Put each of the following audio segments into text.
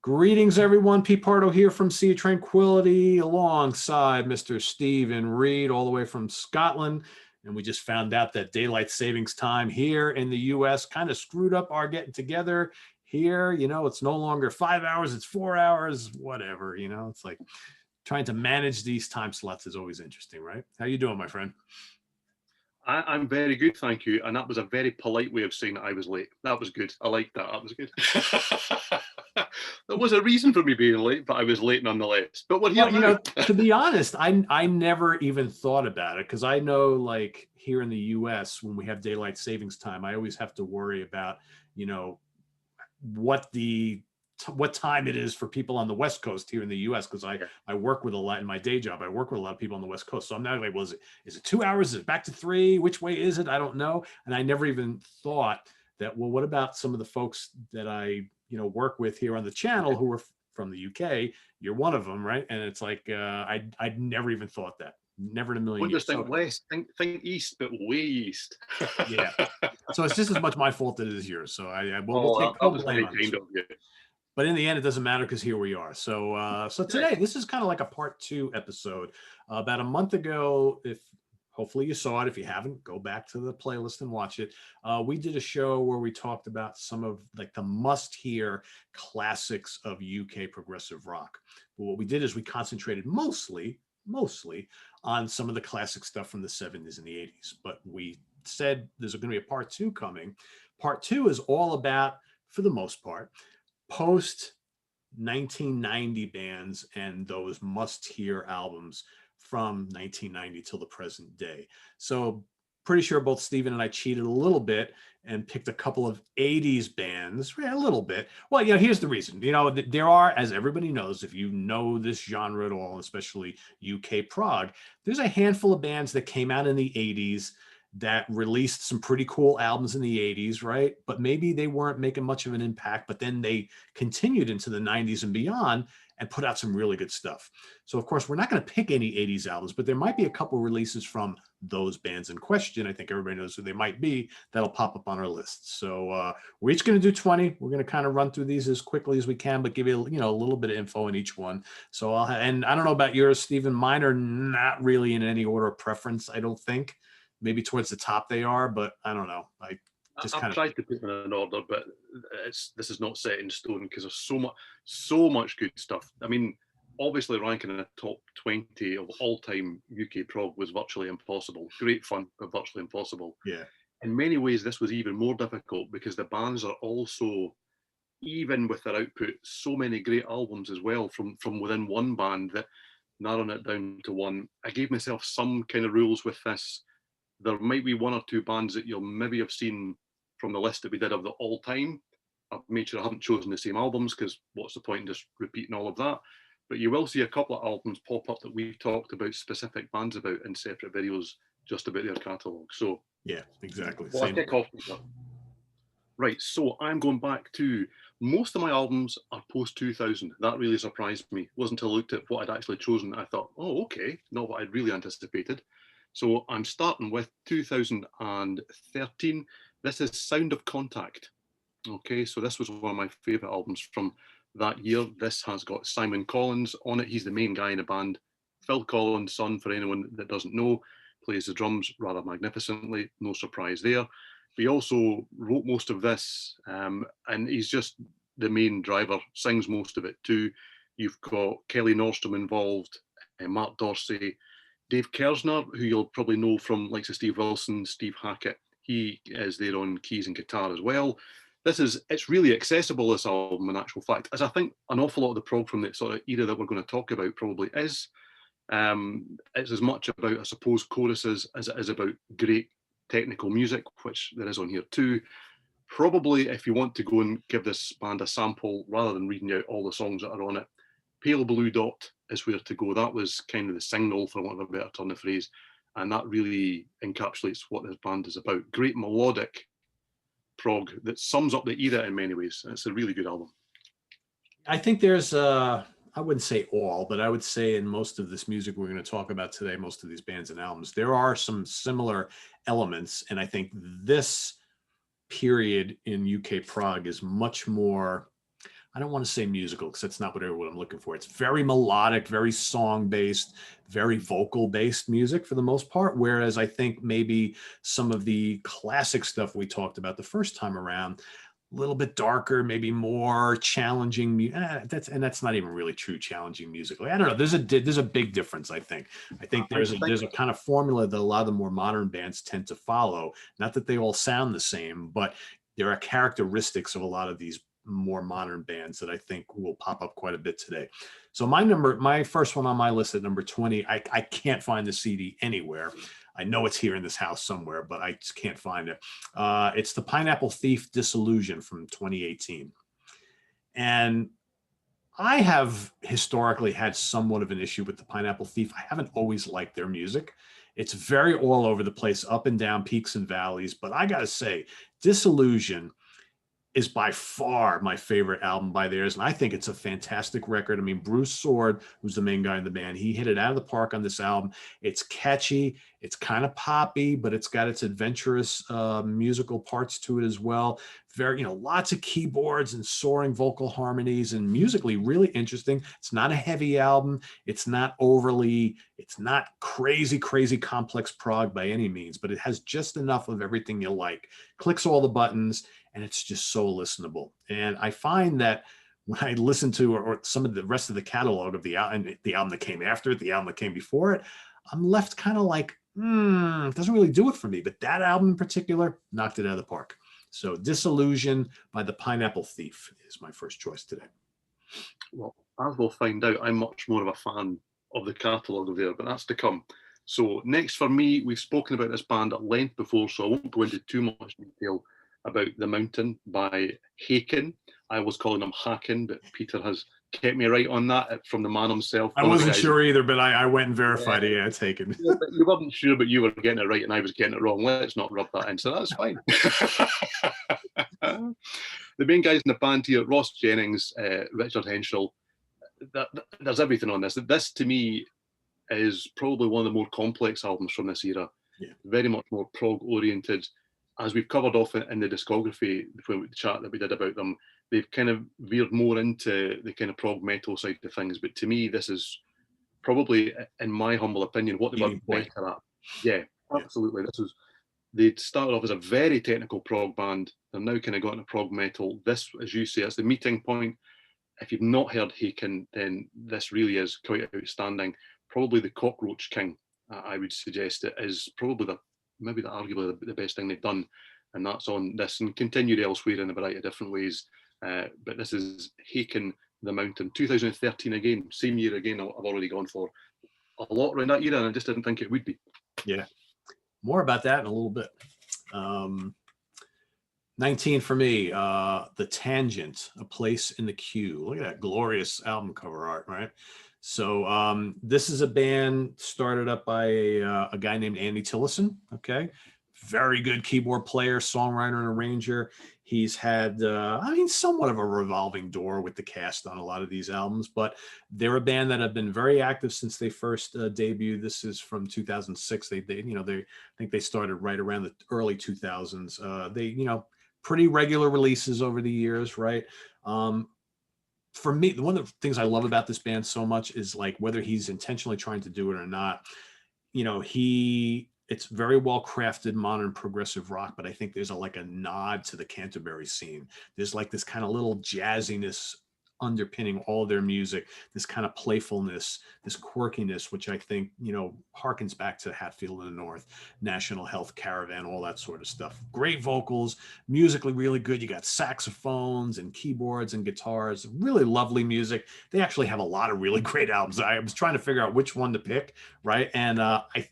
Greetings, everyone. Pete Pardo here from Sea of Tranquility alongside Mr. Steven Reid, all the way from Scotland. And we just found out that daylight savings time here in the US kind of screwed up our getting together here. You know, it's no longer 5 hours, it's 4 hours, whatever. You know, it's like trying to manage these time slots is always interesting, right? How you doing, my friend? I'm very good, thank you. And that was a very polite way of saying that I was late. That was good. I liked that. That was good. There was a reason for me being late, but I was late nonetheless. But we're here Well, you now. know, to be honest, I never even thought about it because I know, like here in the U.S., when we have daylight savings time, I always have to worry about, you know, what the what time it is for people on the West Coast here in the U.S. because I work with a lot in my day job. I work with a lot of people on the West Coast, so I'm not like, well, is it 2 hours? Is it back to 3? Which way is it? I don't know, and I never even thought that. Well, what about some of the folks that I work with here on the channel who are from the UK? You're one of them, right? And it's like I'd never even thought that. Never in a million Don't years. just think west, think east, but way east. Yeah. So it's just as much my fault as it is yours. So we'll Oh, take that full was blame very on this. kind of you. But in the end, it doesn't matter because here we are. So today, this is kind of like a part 2 episode. About a month ago, if hopefully you saw it. If you haven't, go back to the playlist and watch it. We did a show where we talked about some of like the must-hear classics of UK progressive rock. But what we did is we concentrated mostly on some of the classic stuff from the 70s and the 80s. But we said there's going to be a part 2 coming. Part 2 is all about, for the most part, post 1990 bands and those must-hear albums from 1990 till the present day. So pretty sure both Steven and I cheated a little bit and picked a couple of 80s bands, a little bit. Well, here's the reason. There are, as everybody knows, if you know this genre at all, especially UK prog, there's a handful of bands that came out in the 80s that released some pretty cool albums in the 80s, right? But maybe they weren't making much of an impact, but then they continued into the 90s and beyond and put out some really good stuff. So, of course, we're not going to pick any 80s albums, but there might be a couple releases from those bands in question. I think everybody knows who they might be. That'll pop up on our list. So we're each going to do 20. We're going to kind of run through these as quickly as we can, but give you, a little bit of info in each one. So and I don't know about yours, Steven. Mine are not really in any order of preference, I don't think. Maybe towards the top they are, but I don't know. I've tried to put them in an order, but this is not set in stone because there's so much good stuff. I mean, obviously ranking in the top 20 of all time UK prog was virtually impossible. Great fun, but virtually impossible. Yeah. In many ways, this was even more difficult because the bands are also, even with their output, so many great albums as well from within one band that narrowing it down to one. I gave myself some kind of rules with this. There might be one or two bands that you'll maybe have seen from the list that we did of the all time. I've made sure I haven't chosen the same albums because what's the point in just repeating all of that? But you will see a couple of albums pop up that we've talked about specific bands about in separate videos just about their catalogue. So yeah, exactly. Well, I'll kick off with that. Right, so I'm going back to most of my albums are post 2000. That really surprised me. It wasn't until I looked at what I'd actually chosen I thought, oh, okay, not what I'd really anticipated. So I'm starting with 2013. This is Sound of Contact. Okay, so this was one of my favourite albums from that year. This has got Simon Collins on it. He's the main guy in the band. Phil Collins' son, for anyone that doesn't know, plays the drums rather magnificently. No surprise there. But he also wrote most of this, and he's just the main driver, sings most of it too. You've got Kelly Nordstrom involved, Mark Dorsey, Dave Kersner, who you'll probably know from likes of Steve Wilson, Steve Hackett. He is there on keys and guitar as well. It's really accessible, this album, in actual fact, as I think an awful lot of the prog from the sort of era that we're going to talk about probably is. It's as much about, I suppose, choruses as it is about great technical music, which there is on here too. Probably, if you want to go and give this band a sample, rather than reading out all the songs that are on it, Pale Blue Dot is where to go. That was kind of the single, for want of a better turn of phrase, and that really encapsulates what this band is about. Great melodic prog that sums up the era in many ways. It's a really good album. I think there's I wouldn't say all, but I would say in most of this music we're going to talk about today, most of these bands and albums, there are some similar elements. And I think this period in UK prog is much more, I don't want to say musical because that's not what I'm looking for. It's very melodic, very song based, very vocal based music for the most part. Whereas I think maybe some of the classic stuff we talked about the first time around, a little bit darker, maybe more challenging. That's not even really true challenging musically. I don't know. There's a big difference. I think there's a kind of formula that a lot of the more modern bands tend to follow. Not that they all sound the same, but there are characteristics of a lot of these more modern bands that I think will pop up quite a bit today. So my first one on my list at number 20, I can't find the CD anywhere. I know it's here in this house somewhere, but I just can't find it. It's the Pineapple Thief Disillusion from 2018. And I have historically had somewhat of an issue with the Pineapple Thief. I haven't always liked their music. It's very all over the place, up and down, peaks and valleys. But I got to say, Disillusion is by far my favorite album by theirs. And I think it's a fantastic record. I mean, Bruce Sword, who's the main guy in the band, he hit it out of the park on this album. It's catchy. It's kind of poppy, but it's got its adventurous musical parts to it as well. Very, lots of keyboards and soaring vocal harmonies and musically really interesting. It's not a heavy album. It's not crazy, crazy complex prog by any means, but it has just enough of everything you like. Clicks all the buttons, and it's just so listenable. And I find that when I listen to or some of the rest of the catalog of the album that came after it, the album that came before it, I'm left kind of like, it doesn't really do it for me. But that album in particular knocked it out of the park. So Disillusion by the Pineapple Thief is my first choice today. Well, as we'll find out, I'm much more of a fan of the catalogue of there, but that's to come. So next for me, we've spoken about this band at length before, so I won't go into too much detail about The Mountain by Haken. I was calling them Haken, but Peter has kept me right on that from the man himself. I wasn't sure either, but I went and verified it. Yeah, it's Haken. You weren't sure, but you were getting it right and I was getting it wrong. Let's not rub that in, so that's fine. The main guys in the band here, Ross Jennings, Richard Henschel, there's everything on this. This, to me, is probably one of the more complex albums from this era. Yeah. Very much more prog-oriented. As we've covered off in the discography, the chat that we did about them, they've kind of veered more into the kind of prog metal side of things. But to me, this is probably, in my humble opinion, what they were better at. Yeah, absolutely. They started off as a very technical prog band. They're now kind of got into prog metal. This, as you say, it's the meeting point. If you've not heard Haken, then this really is quite outstanding. Probably the Cockroach King, I would suggest it is probably arguably the best thing they've done, and that's on this and continued elsewhere in a variety of different ways. But this is Haken, The Mountain, 2013 again, same year again. I've already gone for a lot around that era, and I just didn't think it would be. Yeah, more about that in a little bit. 19 for me, The Tangent, A Place in the Queue. Look at that glorious album cover art, right? So this is a band started up by a guy named Andy Tillison, okay? Very good keyboard player, songwriter, and arranger. He's had, somewhat of a revolving door with the cast on a lot of these albums, but they're a band that have been very active since they first debuted. This is from 2006. They I think they started right around the early 2000s. They pretty regular releases over the years, right? For me, one of the things I love about this band so much is like whether he's intentionally trying to do it or not, it's very well crafted modern progressive rock, but I think there's a nod to the Canterbury scene. There's like this kind of little jazziness underpinning all their music, this kind of playfulness, this quirkiness, which I think, harkens back to Hatfield in the North, National Health Caravan, all that sort of stuff. Great vocals, musically really good. You got saxophones and keyboards and guitars, really lovely music. They actually have a lot of really great albums. I was trying to figure out which one to pick, right? And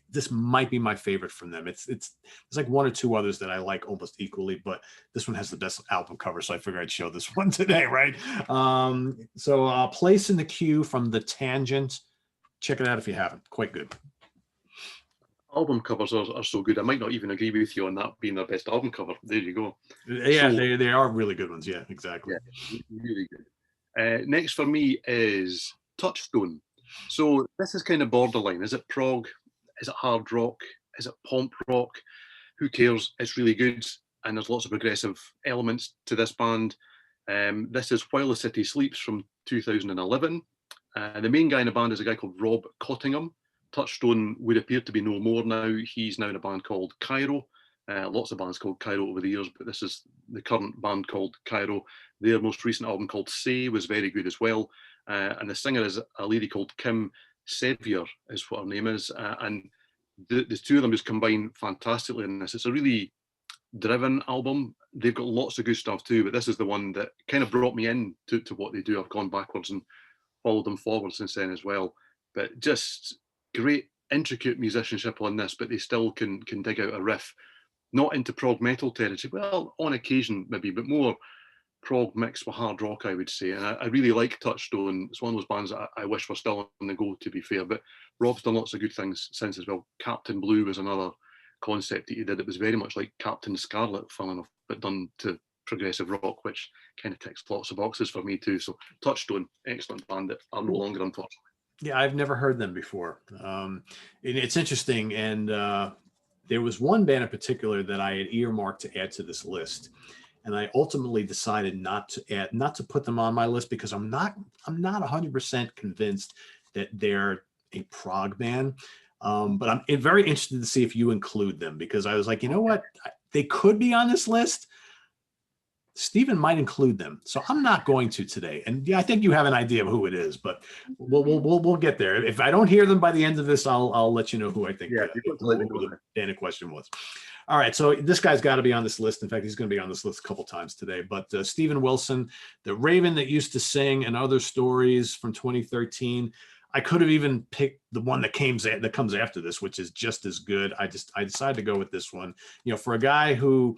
this might be my favorite from them. There's like one or two others that I like almost equally, but this one has the best album cover, so I figured I'd show this one today, right? So Place in the Queue from The Tangent. Check it out if you haven't. Quite good. Album covers are so good. I might not even agree with you on that being their best album cover. There you go. Yeah, so, they are really good ones. Yeah, exactly. Yeah, really good. Next for me is Touchstone. So this is kind of borderline. Is it prog? Is it hard rock? Is it pomp rock? Who cares? It's really good. And there's lots of progressive elements to this band. This is While the City Sleeps from 2011. The main guy in the band is a guy called Rob Cottingham. Touchstone would appear to be no more now. He's now in a band called Cairo. Lots of bands called Cairo over the years, but this is the current band called Cairo. Their most recent album called Say was very good as well. And the singer is a lady called Kim Sevier, is what her name is. And the two of them just combine fantastically in this. It's a really driven album. They've got lots of good stuff too, but this is the one that kind of brought me in to what they do. I've gone backwards and followed them forward since then as well. But just great intricate musicianship on this, but they still can dig out a riff, not into prog metal territory, well, on occasion maybe, but more prog mixed with hard rock, I would say. And I really like Touchstone. It's one of those bands that I wish were still on the go, to be fair, but Rob's done lots of good things since as well. Captain Blue was another concept that he did. It was very much like Captain Scarlet, fun enough, but done to progressive rock, which kind of ticks lots of boxes for me too. So Touchstone, excellent band that are no longer, unfortunately. Yeah, I've never heard them before. It's interesting. And there was one band in particular that I had earmarked to add to this list. And I ultimately decided not to put them on my list because I'm not 100% convinced that they're a prog band. But I'm very interested to see if you include them, because I was like, you know what? They could be on this list. Steven might include them, so I'm not going to today. And yeah, I think you have an idea of who it is, but we'll get there. If I don't hear them by the end of this, I'll let you know who I think who the band in question was. All right, so this guy's got to be on this list. In fact, he's going to be on this list a couple times today. But Steven Wilson, The Raven That Used to Sing, and Other Stories from 2013. I could have even picked the one that comes after this, which is just as good. I decided to go with this one. You know, for a guy who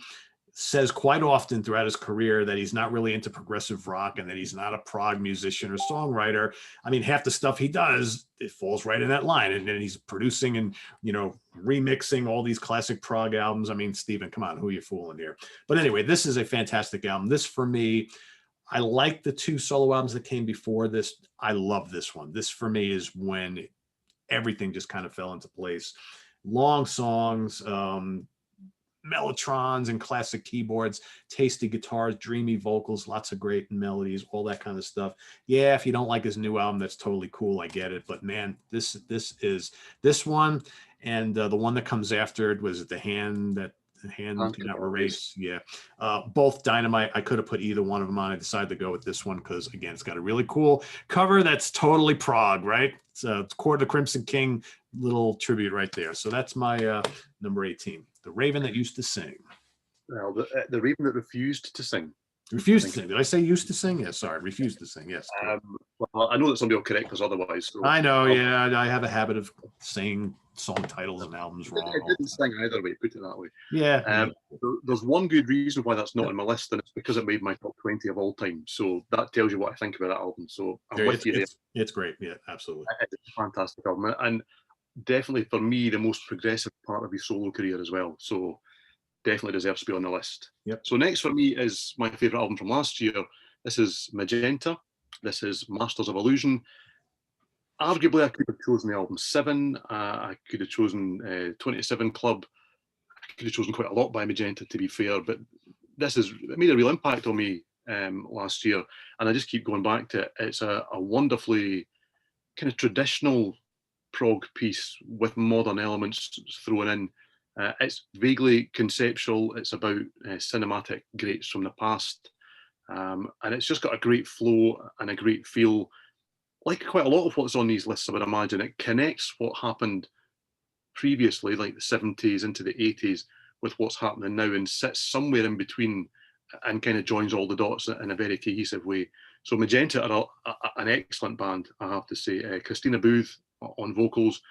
says quite often throughout his career that he's not really into progressive rock and that he's not a prog musician or songwriter. I mean, half the stuff he does, it falls right in that line. And then he's producing and, you know, remixing all these classic prog albums. I mean, Steven, come on, who are you fooling here? But anyway, this is a fantastic album. This, for me, I like the two solo albums that came before this. I love this one. This, for me, is when everything just kind of fell into place. Long songs, mellotrons and classic keyboards, tasty guitars, dreamy vocals, lots of great melodies, all that kind of stuff. Yeah, if you don't like his new album, that's totally cool. I get it. But man, this is this one, and the one that comes after it was The Hand Cannot Erase. Yeah, both dynamite. I could have put either one of them on. I decided to go with this one because, again, it's got a really cool cover that's totally prog, right? It's Court of the Crimson King, little tribute right there. So that's my number 18, The Raven That Used to Sing. Well, the Raven That Refused to Sing. Refused to sing. Did I say used to sing? Yes, sorry. Refused to sing. Yes. Well, I know that somebody will correct us otherwise. So I know. Yeah, I have a habit of saying song titles and albums wrong. It didn't sing either way, put it that way. Yeah. There's one good reason why that's not on my list, and it's because it made my top 20 of all time. So that tells you what I think about that album. So I'm with you there. It's great. Yeah, absolutely. It's a fantastic album. And definitely, for me, the most progressive part of his solo career as well. So definitely deserves to be on the list. Yep. So next for me is my favourite album from last year. This is Magenta. This is Masters of Illusion. Arguably, I could have chosen the album 7. I could have chosen 27 Club. I could have chosen quite a lot by Magenta, to be fair. But it made a real impact on me last year. And I just keep going back to it. It's a wonderfully kind of traditional prog piece with modern elements thrown in. It's vaguely conceptual. It's about cinematic greats from the past. And it's just got a great flow and a great feel. Like quite a lot of what's on these lists, I would imagine, it connects what happened previously, like the 70s into the 80s, with what's happening now and sits somewhere in between and kind of joins all the dots in a very cohesive way. So Magenta are an excellent band, I have to say. Christina Booth on vocals,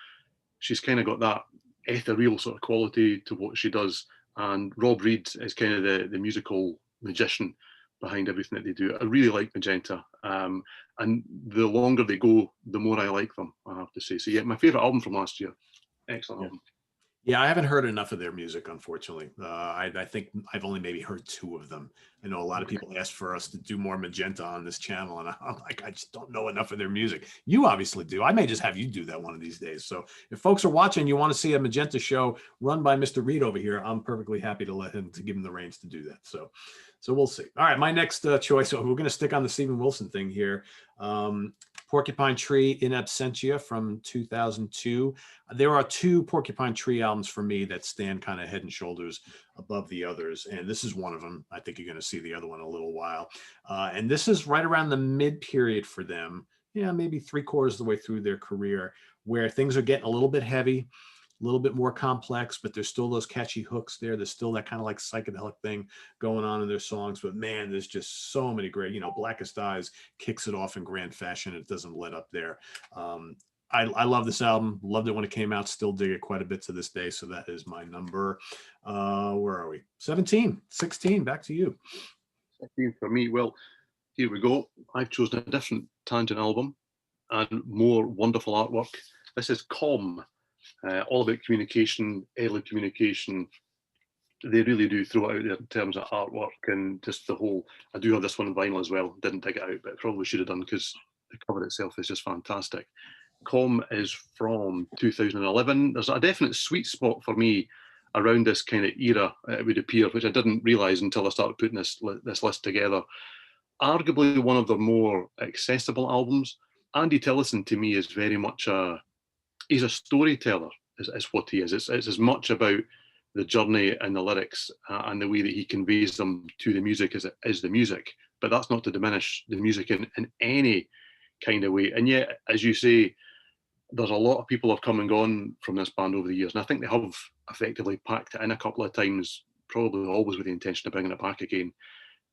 she's kind of got that ethereal sort of quality to what she does. And Rob Reid is kind of the musical magician behind everything that they do. I really like Magenta. And the longer they go, the more I like them, I have to say. So yeah, my favourite album from last year. Excellent album. Yeah, I haven't heard enough of their music, unfortunately. I think I've only maybe heard two of them. I know a lot of Okay. people ask for us to do more Magenta on this channel, and I'm like, I just don't know enough of their music. You obviously do. I may just have you do that one of these days. So if folks are watching, you want to see a Magenta show run by Mr. Reid over here, I'm perfectly happy to give him the reins to do that. So we'll see. All right, my next choice. So we're going to stick on the Steven Wilson thing here. Porcupine Tree in Absentia from 2002. There are two Porcupine Tree albums for me that stand kind of head and shoulders above the others, and this is one of them. I think you're going to see the other one in a little while. And this is right around the mid period for them. Yeah, maybe 3/4 of the way through their career, where things are getting a little bit heavy, a little bit more complex, but there's still those catchy hooks there. There's still that kind of like psychedelic thing going on in their songs. But man, there's just so many great, Blackest Eyes kicks it off in grand fashion. It doesn't let up there. I love this album. Loved it when it came out. Still dig it quite a bit to this day. So that is my number. Where are we? 17, 16. Back to you. 16 for me. Well, here we go. I've chosen a different Tangent album and more wonderful artwork. This is Com, all about communication, early communication. They really do throw it out there in terms of artwork and just the whole. I do have this one on vinyl as well. Didn't dig it out, but probably should have done because the cover itself is just fantastic. Com is from 2011. There's a definite sweet spot for me around this kind of era, it would appear, which I didn't realise until I started putting this list together. Arguably one of the more accessible albums. Andy Tillison to me is very much he's a storyteller, is what he is. It's as much about the journey and the lyrics and the way that he conveys them to the music as it is the music. But that's not to diminish the music in any kind of way. And yet, as you say, there's a lot of people have come and gone from this band over the years, and I think they have effectively packed it in a couple of times, probably always with the intention of bringing it back again.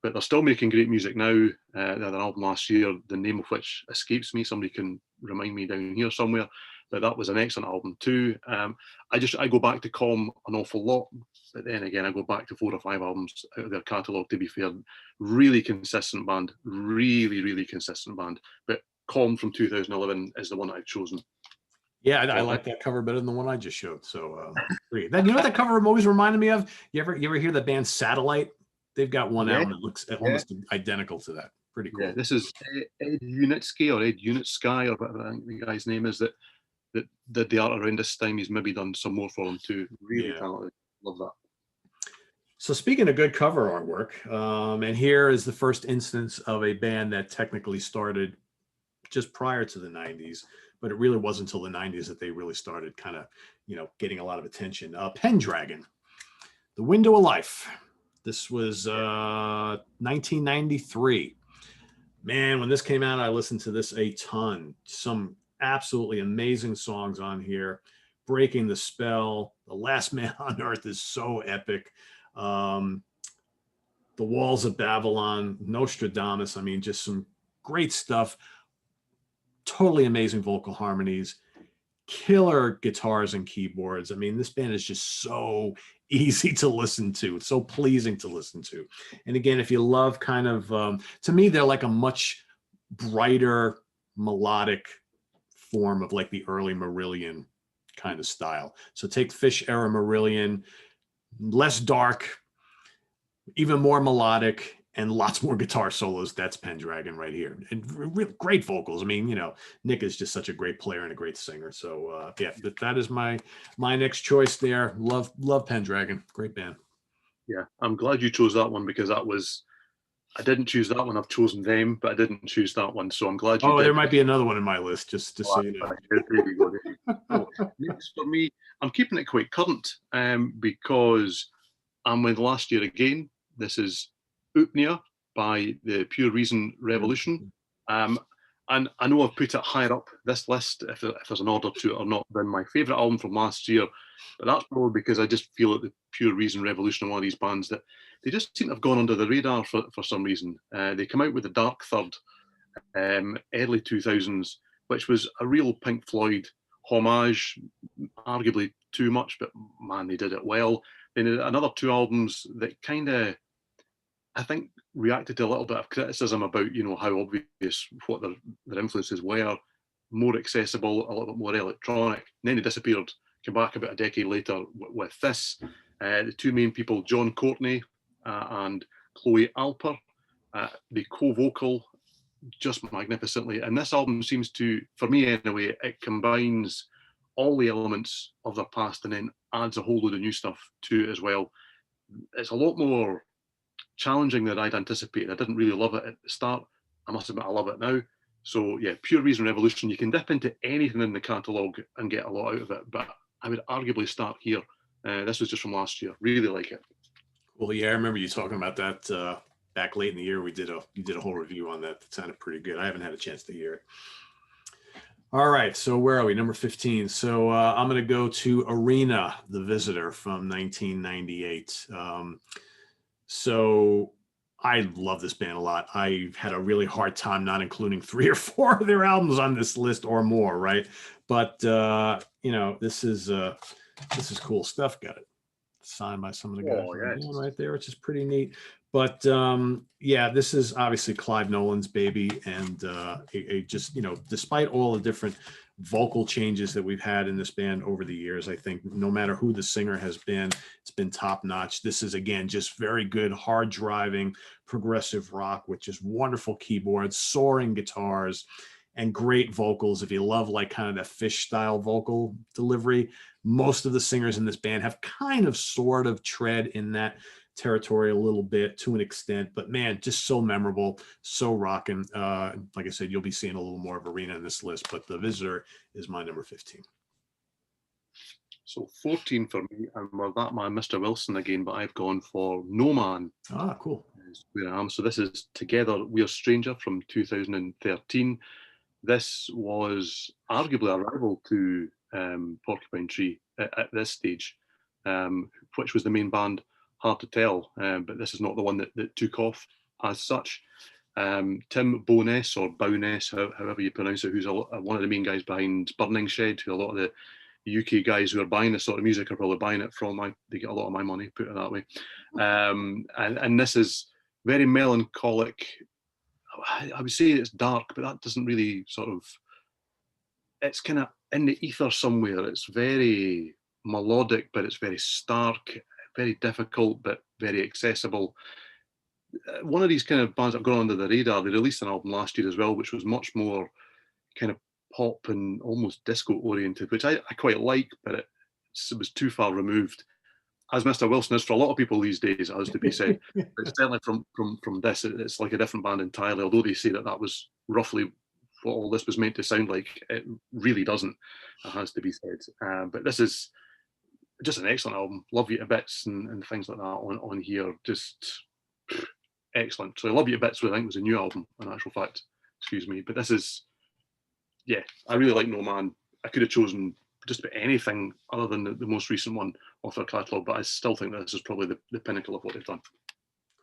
But they're still making great music now. They had an album last year, the name of which escapes me. Somebody can remind me down here somewhere. But that was an excellent album too. I go back to Com an awful lot, but then again I go back to 4 or 5 albums out of their catalogue. To be fair, really consistent band, really consistent band. But Com from 2011 is the one I've chosen. Yeah, I like that cover better than the one I just showed. So great. Then you know what that cover always reminded me of? You ever hear the band Satellite? They've got one album that looks almost identical to that. Pretty cool. Yeah, this is Ed Unitsky or Ed Unitsky or whatever I think the guy's name is that did the art around this time. He's maybe done some more for him too. Really talented. Love that. So speaking of good cover artwork, and here is the first instance of a band that technically started just prior to the 90s, but it really wasn't until the 90s that they really started kind of, getting a lot of attention. Pendragon, The Window of Life. This was 1993. Man, when this came out, I listened to this a ton. Some absolutely amazing songs on here. Breaking the Spell, The Last Man on Earth is so epic. The Walls of Babylon, Nostradamus. I mean, just some great stuff. Totally amazing vocal harmonies, killer guitars and keyboards. I mean, this band is just so easy to listen to. It's so pleasing to listen to. And again, if you love kind of, to me, they're like a much brighter melodic form of like the early Marillion kind of style. So take Fish era Marillion, less dark, even more melodic, and lots more guitar solos. That's Pendragon right here. And great vocals. I mean, Nick is just such a great player and a great singer. So yeah, that is my next choice there. Love Pendragon. Great band. Yeah, I'm glad you chose that one because I didn't choose that one. I've chosen them, but I didn't choose that one. So I'm glad you did. There might be another one in my list, just so you know. There you go. So, next for me, I'm keeping it quite current because I'm with last year again. This is Upnea by the Pure Reason Revolution. And I know I've put it higher up this list, if there's an order to it or not, than my favourite album from last year. But that's probably because I just feel that the Pure Reason Revolution are one of these bands that they just seem to have gone under the radar for some reason. They come out with the Dark Third, early 2000s, which was a real Pink Floyd homage, arguably too much, but man, they did it well. Then another 2 albums that kind of, I think, reacted to a little bit of criticism about, how obvious what their influences were, more accessible, a little bit more electronic. And then they disappeared come back about a decade later with this. The two main people, John Courtney and Chloe Alper, they co-vocal just magnificently. And this album seems to, for me anyway, it combines all the elements of their past and then adds a whole load of new stuff to it as well. It's a lot more challenging than I'd anticipated. I didn't really love it at the start. I must admit I love it now. So yeah, Pure Reason Revolution, you can dip into anything in the catalogue and get a lot out of it, but I would arguably start here. This was just from last year. Really like it. Well, yeah, I remember you talking about that back late in the year. You did a whole review on that. That sounded pretty good. I haven't had a chance to hear it. All right, so where are we? Number 15. So I'm going to go to Arena, The Visitor from 1998. So I love this band a lot. I had a really hard time not including 3 or 4 of their albums on this list or more, right? But this is cool stuff. Got it signed by some of the guys right there, which is pretty neat. But this is obviously Clive Nolan's baby, and just despite all the different vocal changes that we've had in this band over the years, I think no matter who the singer has been, it's been top notch. This is again just very good, hard driving progressive rock with just wonderful keyboards, soaring guitars, and great vocals. If you love like kind of that Fish style vocal delivery, most of the singers in this band have kind of sort of tread in that territory a little bit to an extent, but man, just so memorable, so rocking. Like I said, you'll be seeing a little more of Arena in this list, but The Visitor is my number 15. So 14 for me, and with that man, Mr. Wilson again, but I've gone for No Man. Ah, cool. Where I am. So this is Together We're Stranger from 2013. This was arguably a rival to Porcupine Tree at this stage, which was the main band, Hard to Tell, but this is not the one that took off as such. Tim Bowness, or Bowness, however you pronounce it, who's one of the main guys behind Burning Shed, who a lot of the UK guys who are buying this sort of music are probably buying it from. They get a lot of my money, put it that way. And this is very melancholic. I would say it's dark, but that doesn't really sort of, it's kind of in the ether somewhere. It's very melodic, but it's very stark, very difficult, but very accessible. One of these kind of bands that have gone under the radar, they released an album last year as well, which was much more kind of pop and almost disco oriented, which I quite like, but it was too far removed, as Mr. Wilson is for a lot of people these days, as to be said. But certainly from this, it's like a different band entirely, although they say that was roughly what all this was meant to sound like. It really doesn't, it has to be said. But this is just an excellent album. Love You to Bits and things like that on here. Just excellent. So I Love You to Bits, which I think was a new album, in actual fact. Excuse me. But this is, yeah, I really like No Man. I could have chosen just about anything other than the most recent one off their catalogue, but I still think that this is probably the pinnacle of what they've done.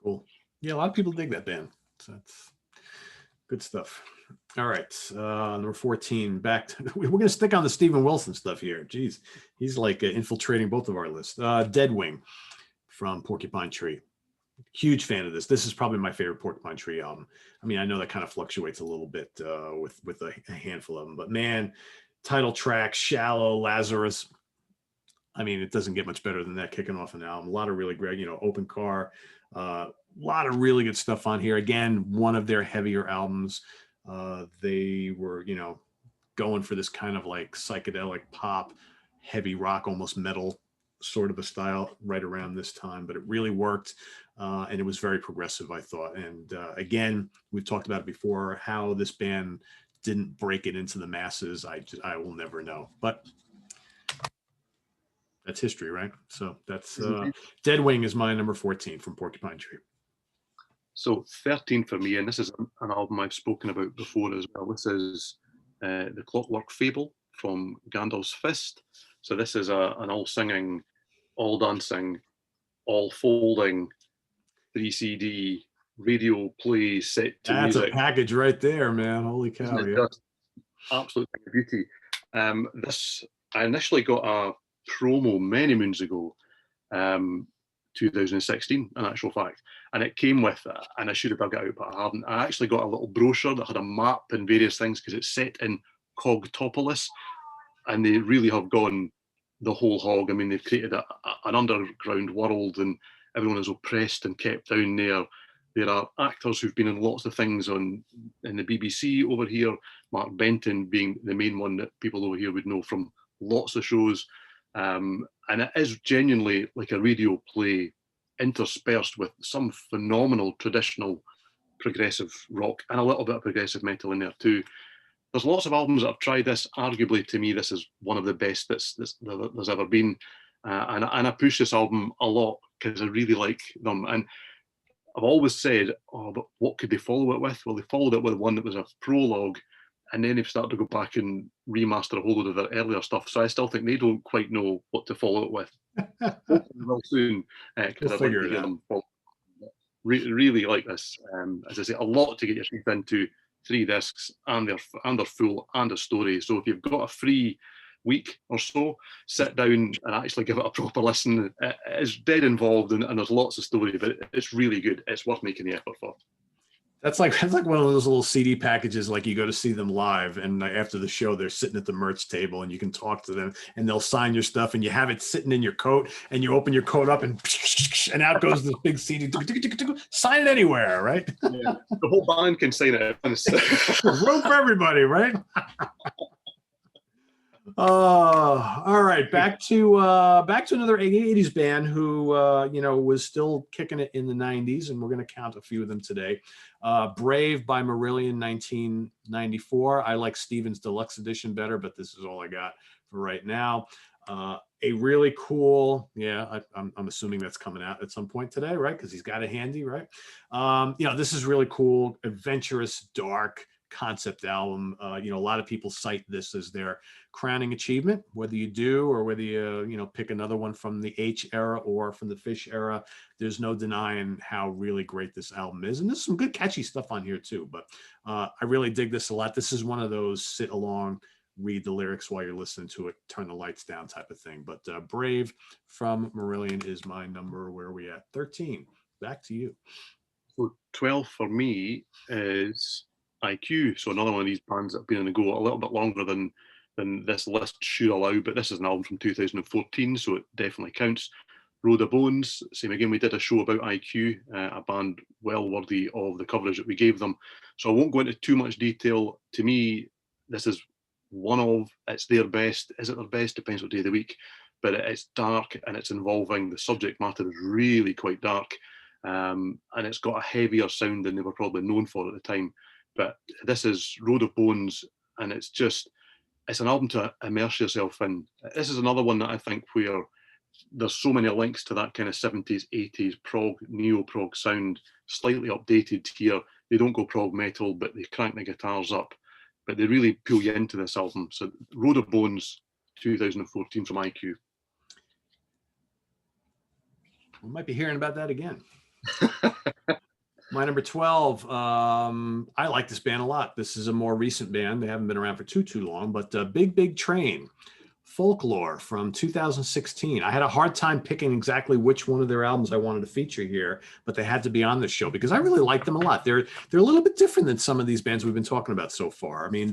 Cool. Yeah, a lot of people dig that band. So that's good stuff. All right, number 14. Back to, we're going to stick on the Steven Wilson stuff here. Jeez, he's like infiltrating both of our lists. Dead Wing from Porcupine Tree. Huge fan of this. This is probably my favorite Porcupine Tree album. I mean, I know that kind of fluctuates a little bit with a handful of them, but man, title track, Shallow, Lazarus. I mean, it doesn't get much better than that kicking off an album. A lot of really great, Open Car, a lot of really good stuff on here. Again, one of their heavier albums. They were, going for this kind of like psychedelic pop, heavy rock, almost metal sort of a style right around this time, but it really worked. And it was very progressive, I thought. And again, we've talked about it before, how this band didn't break it into the masses. I will never know, but that's history, right? So that's Dead Wing is my number 14 from Porcupine Tree. So 13 for me, and this is an album I've spoken about before as well. This is The Clockwork Fable from Gandalf's Fist. So this is an all singing, all dancing, all folding 3 CD radio play set to That's music. A package right there, man. Holy cow. Isn't it just absolute beauty. This, I initially got a promo many moons ago, 2016 in actual fact, and it came with, and I should have dug it out, but I haven't. I actually got a little brochure that had a map and various things, because it's set in Cogtopolis, and they really have gone the whole hog. I mean, they've created an underground world, and everyone is oppressed and kept down there. There are actors who've been in lots of things in the BBC over here. Mark Benton being the main one that people over here would know from lots of shows. And it is genuinely like a radio play interspersed with some phenomenal traditional progressive rock and a little bit of progressive metal in there too. There's lots of albums that have tried this. Arguably, to me, this is one of the best there's ever been. And I push this album a lot because I really like them. And I've always said, oh, but what could they follow it with? Well, they followed it with one that was a prologue, and then they've started to go back and remaster a whole load of their earlier stuff. So I still think they don't quite know what to follow it with. Hopefully they will soon, because I'd like to hear them follow. Really like this. As I say, a lot to get your teeth into. 3 discs, and they're full, and a story. So if you've got a free week or so, sit down and actually give it a proper listen. It's dead involved, and there's lots of story, but it's really good. It's worth making the effort for. That's like one of those little CD packages, like you go to see them live, and after the show, they're sitting at the merch table, and you can talk to them, and they'll sign your stuff, and you have it sitting in your coat, and you open your coat up, and out goes this big CD. Sign it anywhere, right? Yeah, the whole band can sign it. Room for everybody, right? All right. Back to another 80s band who was still kicking it in the 90s, and we're going to count a few of them today. Brave by Marillion, 1994. I like Steven's deluxe edition better, but this is all I got for right now. A really cool, I'm assuming that's coming out at some point today, right? Because he's got it handy, right? This is really cool, adventurous, dark concept album. A lot of people cite this as their crowning achievement, whether you do or whether you pick another one from the H era or from the Fish era. There's no denying how really great this album is, and there's some good catchy stuff on here too. But I really dig this a lot. This is one of those sit along, read the lyrics while you're listening to it, turn the lights down type of thing. But Brave from Marillion is my number. Where are we at? 13. Back to you. So 12 for me is IQ. So another one of these bands that have been on the go a little bit longer than this list should allow, but this is an album from 2014, so it definitely counts. Road of Bones, same again, we did a show about IQ, a band well worthy of the coverage that we gave them. So I won't go into too much detail. To me, this is it's their best. Is it their best? Depends what day of the week. But it's dark and it's involving. The subject matter is really quite dark. And it's got a heavier sound than they were probably known for at the time. But this is Road of Bones, and it's an album to immerse yourself in. This is another one that I think where there's so many links to that kind of 70s, 80s prog, neo-prog sound, slightly updated here. They don't go prog metal, but they crank the guitars up. But they really pull you into this album. So Road of Bones, 2014 from IQ. We might be hearing about that again. My number 12, I like this band a lot. This is a more recent band. They haven't been around for too long, but Big Big Train, Folklore from 2016. I had a hard time picking exactly which one of their albums I wanted to feature here, but they had to be on this show because I really like them a lot. They're a little bit different than some of these bands we've been talking about so far. I mean,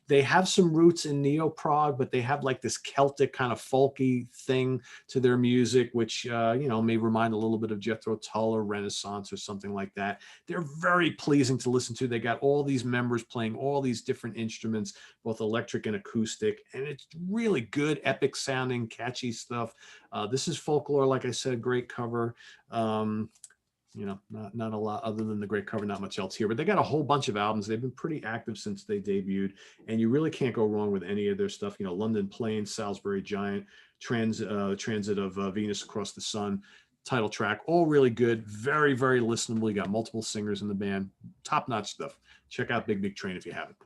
they have some roots in neo-prog, but they have like this Celtic kind of folky thing to their music, which, may remind a little bit of Jethro Tull or Renaissance or something like that. They're very pleasing to listen to. They got all these members playing all these different instruments, both electric and acoustic, and it's really good, epic sounding, catchy stuff. This is Folklore, like I said, great cover. Not a lot other than the great cover, not much else here, but they got a whole bunch of albums. They've been pretty active since they debuted, and you really can't go wrong with any of their stuff. London Plains, Salisbury Giant, Transit of Venus Across the Sun, title track, all really good, very, very listenable. You got multiple singers in the band, top-notch stuff. Check out Big Big Train if you haven't.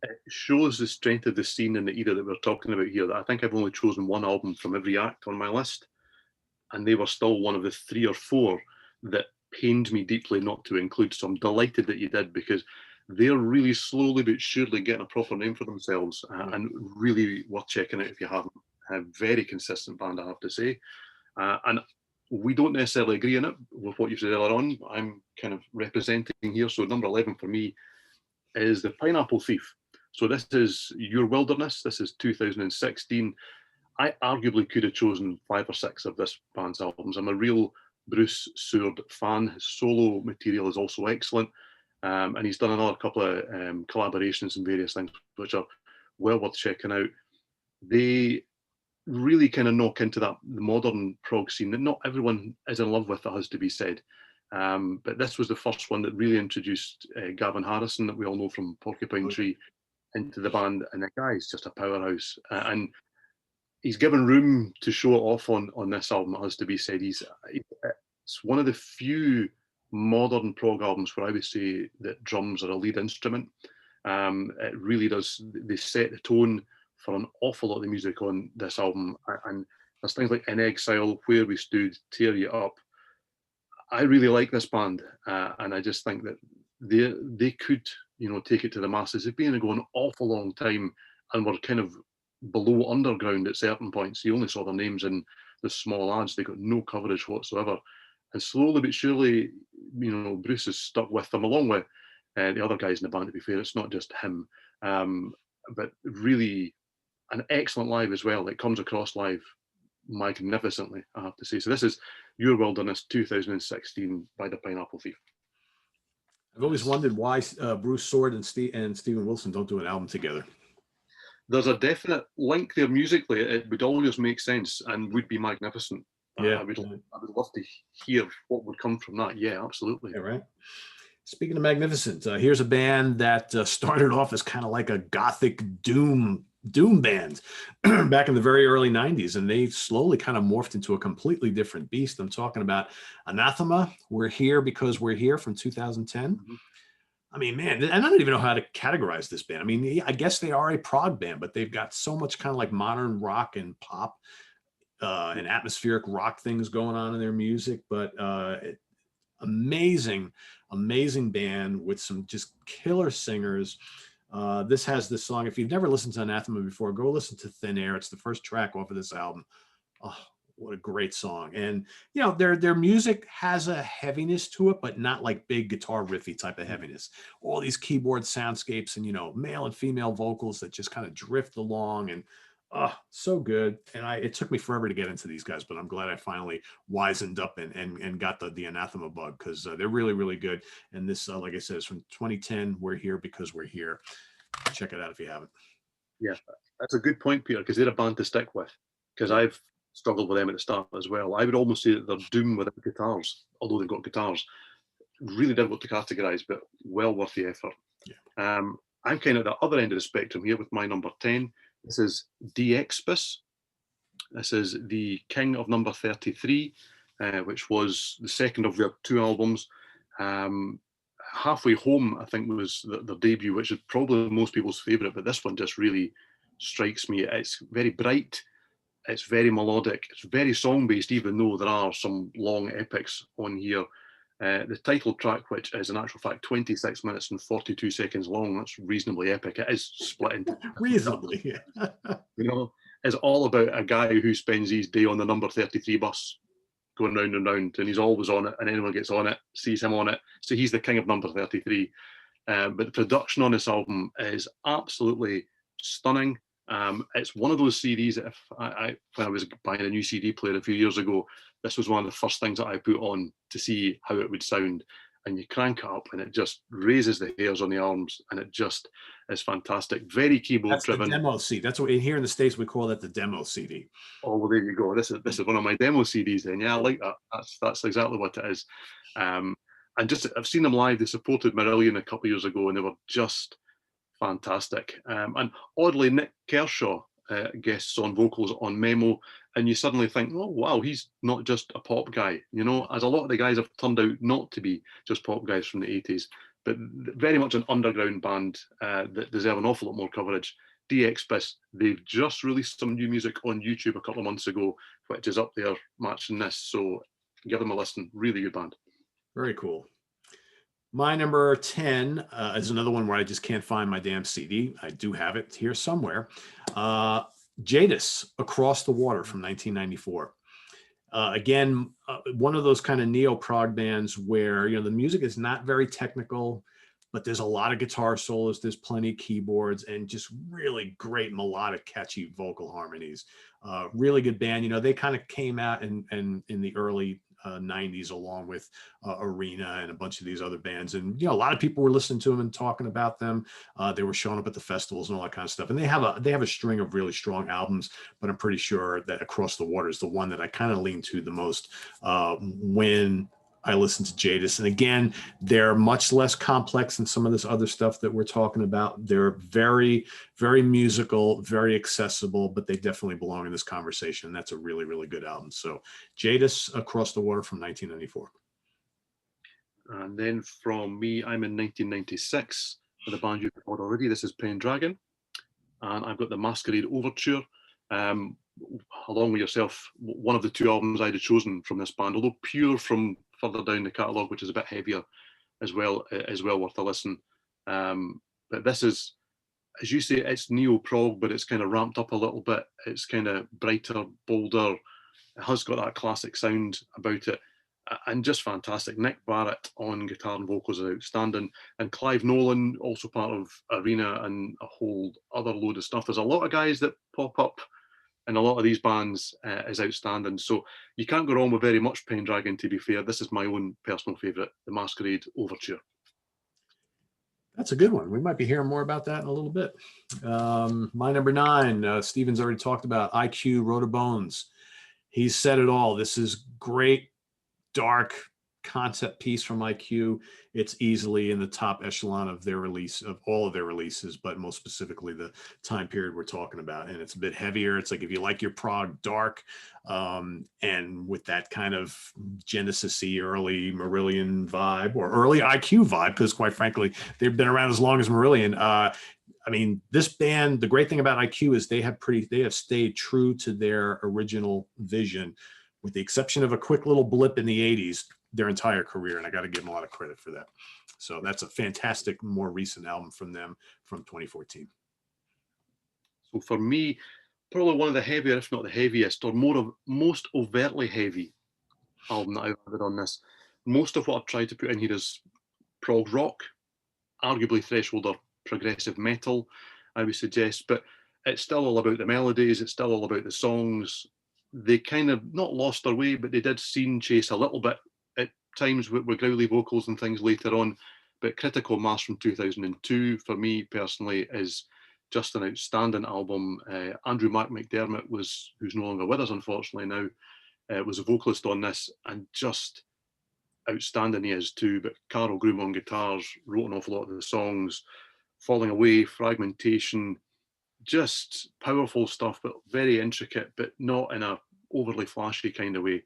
It shows the strength of the scene in the era that we're talking about here. That I think I've only chosen one album from every act on my list, and they were still one of the 3 or 4 that pained me deeply not to include. So I'm delighted that you did, because they're really slowly but surely getting a proper name for themselves, and really worth checking out if you haven't. A very consistent band, I have to say. And we don't necessarily agree on it with what you said earlier on. I'm kind of representing here. So number 11 for me is The Pineapple Thief. So this is Your Wilderness. This is 2016. I arguably could have chosen 5 or 6 of this band's albums. I'm a real Bruce Seward fan. His solo material is also excellent. And he's done another couple of collaborations and various things which are well worth checking out. They really kind of knock into the modern prog scene that not everyone is in love with, that has to be said. But this was the first one that really introduced Gavin Harrison, that we all know from Porcupine Tree, into the band, and the guy's just a powerhouse. And he's given room to show it off on this album, it has to be said. It's one of the few modern prog albums where I would say that drums are a lead instrument. It really does. They set the tone for an awful lot of the music on this album, and there's things like In Exile, Where We Stood, Tear You Up. I really like this band, and I just think that they could, take it to the masses. They've been going an awful long time, and were kind of below underground at certain points. You only saw their names in the small ads. They got no coverage whatsoever. And slowly but surely, Bruce has stuck with them, along with the other guys in the band, to be fair. It's not just him. But really an excellent live as well. It comes across live magnificently, I have to say. So this is Your Wilderness 2016 by the Pineapple Thief. I've always wondered why Bruce Seward and Steven Wilson don't do an album together. There's a definite link there musically. It would always make sense and would be magnificent. Yeah, I would love to hear what would come from that. Yeah, absolutely. Yeah, right. Speaking of magnificent, here's a band that started off as kind of like a gothic doom band back in the very early 90s, and they slowly kind of morphed into a completely different beast. I'm talking about Anathema, We're Here Because We're Here, from 2010. Mm-hmm. I mean, man, and I don't even know how to categorize this band. I mean, I guess they are a prog band, but they've got so much kind of like modern rock and pop and atmospheric rock things going on in their music. But amazing band with some just killer singers. This has this song. If you've never listened to Anathema before, go listen to Thin Air. It's the first track off of this album. Oh, what a great song. And their music has a heaviness to it, but not like big guitar riffy type of heaviness. All these keyboard soundscapes and male and female vocals that just kind of drift along, and so good. And it took me forever to get into these guys, but I'm glad I finally wisened up and got the Anathema bug, because they're really, really good. And this, like I said, is from 2010. We're Here Because We're Here. Check it out if you haven't. Yeah, that's a good point, Peter, because they're a band to stick with, because I've struggled with them at the start as well. I would almost say that they're doom without guitars, although they've got guitars. Really difficult to categorize, but well worth the effort. Yeah. I'm kind of at the other end of the spectrum here with my number 10. This is De Expis. This is the king of number 33, which was the second of their 2 albums. Halfway Home, I think, was their debut, which is probably most people's favourite, but this one just really strikes me. It's very bright, it's very melodic, it's very song-based, even though there are some long epics on here. The title track, which is in actual fact 26 minutes and 42 seconds long, that's reasonably epic. It is split into reasonably, is all about a guy who spends his day on the number 33 bus going round and round, and he's always on it, and anyone gets on it sees him on it. So he's the king of number 33. But the production on this album is absolutely stunning. It's one of those CDs that when I was buying a new CD player a few years ago, this was one of the first things that I put on to see how it would sound. And you crank it up and it just raises the hairs on the arms, and it just is fantastic. Very keyboard driven. The demo CD. That's what here in the States we call that the demo CD. Oh, well, there you go. This is one of my demo CDs then. Yeah, I like that. That's exactly what it is. And just, I've seen them live. They supported Marillion a couple of years ago, and they were just fantastic. And oddly, Nick Kershaw guests on vocals on Memo, and you suddenly think, oh wow, he's not just a pop guy, as a lot of the guys have turned out not to be just pop guys from the 80s, but very much an underground band that deserve an awful lot more coverage. De Expis, they've just released some new music on YouTube a couple of months ago, which is up there matching this, so give them a listen. Really good band. Very cool. My number 10 is another one where I just can't find my damn CD. I do have it here somewhere. Jadis, Across the Water, from 1994. Again, one of those kind of neo-prog bands where, the music is not very technical. but there's a lot of guitar solos. There's plenty of keyboards and just really great melodic, catchy vocal harmonies. Really good band. You know, they kind of came out in the early 90s along with Arena and a bunch of these other bands, and you know, a lot of people were listening to them and talking about them. They were showing up at the festivals and all that kind of stuff, and they have a string of really strong albums, but I'm pretty sure that Across the Water is the one that I kind of lean to the most when I listen to Jadis. And again, they're much less complex than some of this other stuff that we're talking about. They're very, very musical, very accessible, but they definitely belong in this conversation. That's a really, really good album. So Jadis, Across the Water from 1994. And then from me, I'm in 1996 with a band you've heard already. This is Pendragon, and I've got the Masquerade Overture. Along with yourself, one of the two albums I'd have chosen from this band, although Pure from further down the catalogue, which is a bit heavier as well worth a listen. But this is, as you say, it's neo-prog, but it's kind of ramped up a little bit. It's kind of brighter, bolder. It has got that classic sound about it, and just fantastic. Nick Barrett on guitar and vocals is outstanding, and Clive Nolan, also part of Arena and a whole other load of stuff. There's a lot of guys that pop up in a lot of these bands is outstanding. So you can't go wrong with very much Pendragon, to be fair. This is my own personal favourite, the Masquerade Overture. That's a good one. We might be hearing more about that in a little bit. My number 9, Steven's already talked about IQ, Road of Bones. He's said it all. This is great, dark concept piece from IQ. It's easily in the top echelon of their release, of all of their releases, but most specifically the time period we're talking about. And it's a bit heavier. It's like if you like your prog dark, and with that kind of Genesis-y early Marillion vibe, or early IQ vibe, because quite frankly, they've been around as long as Marillion. I mean, this band, the great thing about IQ is they have stayed true to their original vision, with the exception of a quick little blip in the 80s, their entire career. And I got to give them a lot of credit for that. So that's a fantastic, more recent album from them from 2014. So for me, probably one of the heavier, if not the heaviest, or most overtly heavy album that I've added on this. Most of what I've tried to put in here is prog rock, arguably threshold or progressive metal, I would suggest, but it's still all about the melodies, it's still all about the songs. They kind of not lost their way, but they did scene chase a little bit at times with growly vocals and things later on. But Critical Mass from 2002, for me personally, is just an outstanding album. Andrew Mark McDermott who's no longer with us, unfortunately now, was a vocalist on this, and just outstanding he is too. But Carol Groom on guitars, wrote an awful lot of the songs. Falling Away, Fragmentation, just powerful stuff, but very intricate, but not in a overly flashy kind of way.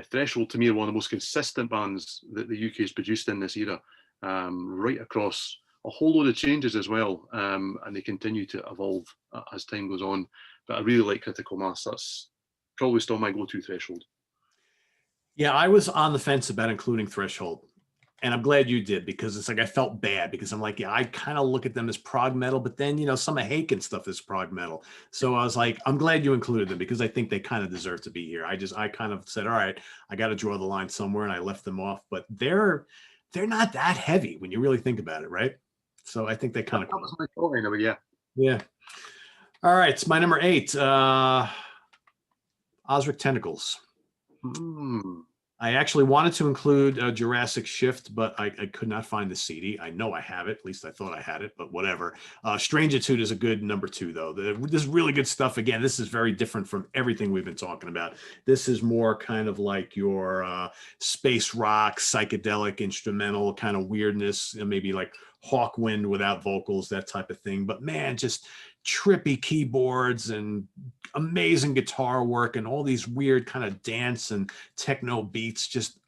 Threshold, to me, are one of the most consistent bands that the UK has produced in this era, right across a whole load of changes as well, and they continue to evolve as time goes on. But I really like Critical Mass. That's probably still my go-to Threshold. Yeah, I was on the fence about including Threshold. And I'm glad you did, because it's like I felt bad, because I'm like, yeah, I kind of look at them as prog metal, but then, you know, some of Haken stuff is prog metal. So I was like, I'm glad you included them, because I think they kind of deserve to be here. I kind of said, all right, I got to draw the line somewhere, and I left them off, but they're not that heavy when you really think about it, right? So I think they kind of. That was my thought anyway, yeah. Yeah. All right, it's my number 8. Osric Tentacles. I actually wanted to include Jurassic Shift, but I could not find the CD. I know I have it. At least I thought I had it, but whatever. Strangitude is a good number 2, though. This is really good stuff. Again, this is very different from everything we've been talking about. This is more kind of like your space rock, psychedelic, instrumental kind of weirdness, maybe like Hawkwind without vocals, that type of thing. But man, just trippy keyboards and amazing guitar work and all these weird kind of dance and techno beats. Just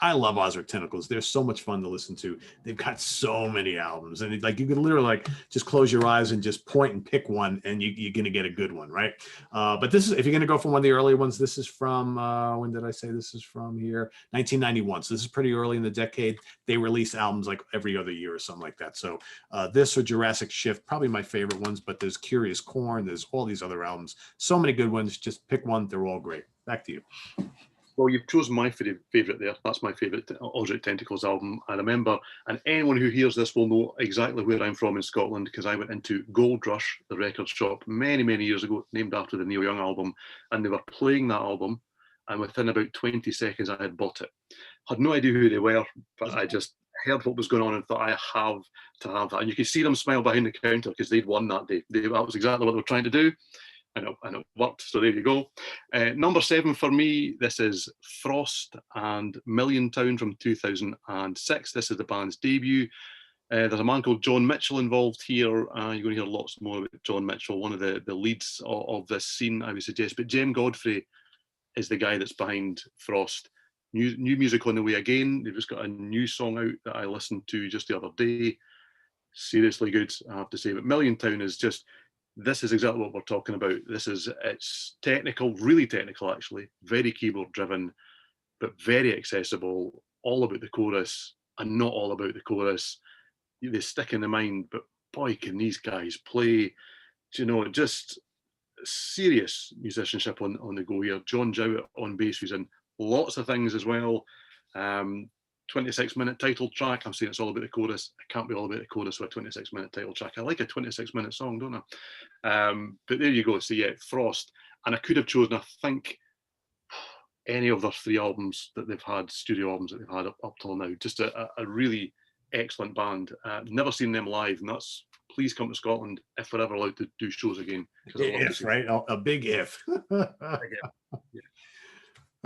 I love Osric Tentacles. They're so much fun to listen to. They've got so many albums, and like you could literally like just close your eyes and just point and pick one, and you're gonna get a good one, right? But this is, if you're gonna go from one of the early ones, this is from when did I say this is from here? 1991. So this is pretty early in the decade. They release albums like every other year or something like that. So this or Jurassic Shift, probably my favorite ones. But there's Curious Corn. There's all these other albums. So many good ones. Just pick one. They're all great. Back to you. Well, you've chosen my favourite there. That's my favourite Ozric Tentacles album. I remember, and anyone who hears this will know exactly where I'm from in Scotland, because I went into Gold Rush, the record shop, many, many years ago, named after the Neil Young album, and they were playing that album, and within about 20 seconds I had bought it. Had no idea who they were, but I just heard what was going on and thought, I have to have that. And you could see them smile behind the counter because they'd won that day. That was exactly what they were trying to do. And it worked, so there you go. Number 7 for me, this is Frost and Million Town from 2006. This is the band's debut. There's a man called John Mitchell involved here. You're going to hear lots more about John Mitchell, one of the leads of this scene, I would suggest. But Jem Godfrey is the guy that's behind Frost. New music on the way again. They've just got a new song out that I listened to just the other day. Seriously good, I have to say. But Million Town is just, this is exactly what we're talking about. It's technical, really technical actually, very keyboard driven, but very accessible, all about the chorus and not all about the chorus. They stick in the mind, but boy, can these guys play, just serious musicianship on the go here. John Jowett on bass, who's in lots of things as well. 26-minute title track. I'm saying it's all about the chorus. It can't be all about the chorus with a 26-minute title track. I like a 26-minute song, don't I? But there you go. So yeah, Frost. And I could have chosen, I think, any of their 3 albums that they've had, studio albums that they've had up till now. Just a really excellent band. Never seen them live, and that's, please come to Scotland if we're ever allowed to do shows again. If, right? A big if. Yeah.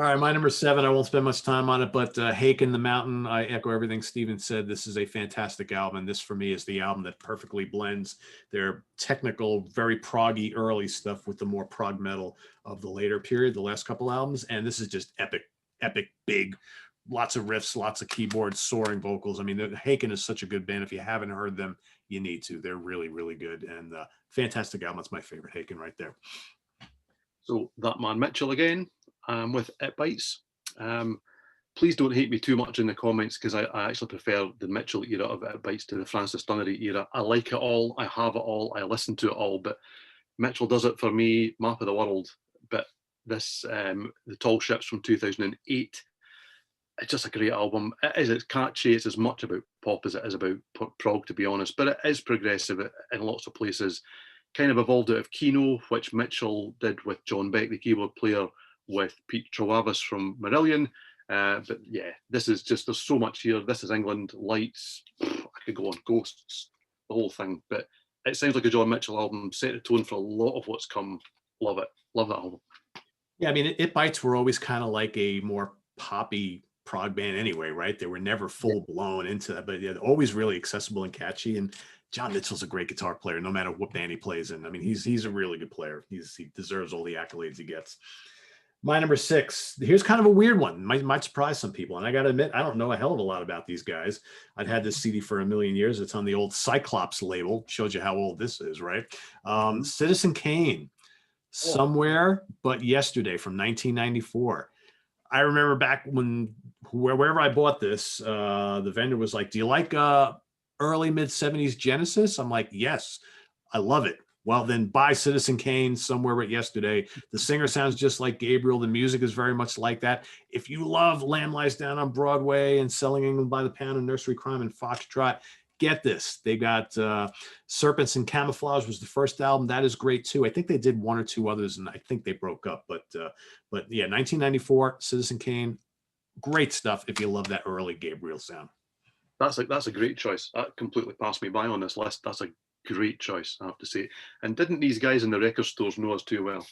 All right, my number 7, I won't spend much time on it, but Hake in the Mountain, I echo everything Steven said. This is a fantastic album. This, for me, is the album that perfectly blends their technical, very proggy early stuff with the more prog metal of the later period, the last couple albums. And this is just epic, big, lots of riffs, lots of keyboards, soaring vocals. I mean, Haken is such a good band. If you haven't heard them, you need to. They're really, really good. And fantastic album. That's my favorite Haken right there. So that man Mitchell again. With It Bites. Please don't hate me too much in the comments, because I actually prefer the Mitchell era of It Bites to the Francis Dunnery era. I like it all, I have it all, I listen to it all, but Mitchell does it for me. Map of the World, but this, The Tall Ships from 2008, it's just a great album. It's catchy, it's as much about pop as it is about prog, to be honest, but it is progressive in lots of places. Kind of evolved out of Kino, which Mitchell did with John Beck, the keyboard player, with Pete Trewavas from Marillion. But yeah, this is just, there's so much here. This is England, Lights, I could go on, Ghosts, the whole thing. But it sounds like a John Mitchell album, set the tone for a lot of what's come. Love it. Love that album. Yeah, I mean, It Bites were always kind of like a more poppy prog band anyway, right? They were never full blown into that, but yeah, always really accessible and catchy. And John Mitchell's a great guitar player, no matter what band he plays in. I mean, he's a really good player. He deserves all the accolades he gets. My number 6, here's kind of a weird one. Might surprise some people. And I got to admit, I don't know a hell of a lot about these guys. I've had this CD for a million years. It's on the old Cyclops label. Shows you how old this is, right? Citizen Kane, Somewhere But Yesterday from 1994. I remember back when, wherever I bought this, the vendor was like, do you like early mid-70s Genesis? I'm like, yes, I love it. Well, then buy Citizen Kane, Somewhere But Yesterday. The singer sounds just like Gabriel. The music is very much like that. If you love Lamb Lies Down on Broadway and Selling England by the Pound and Nursery Crime and Foxtrot, get this. They got Serpents and Camouflage was the first album. That is great too. I think they did 1 or 2 others, and I think they broke up. But yeah, 1994, Citizen Kane, great stuff if you love that early Gabriel sound. That's a great choice. That completely passed me by on this list. That's a great choice, I have to say. And didn't these guys in the record stores know us too well?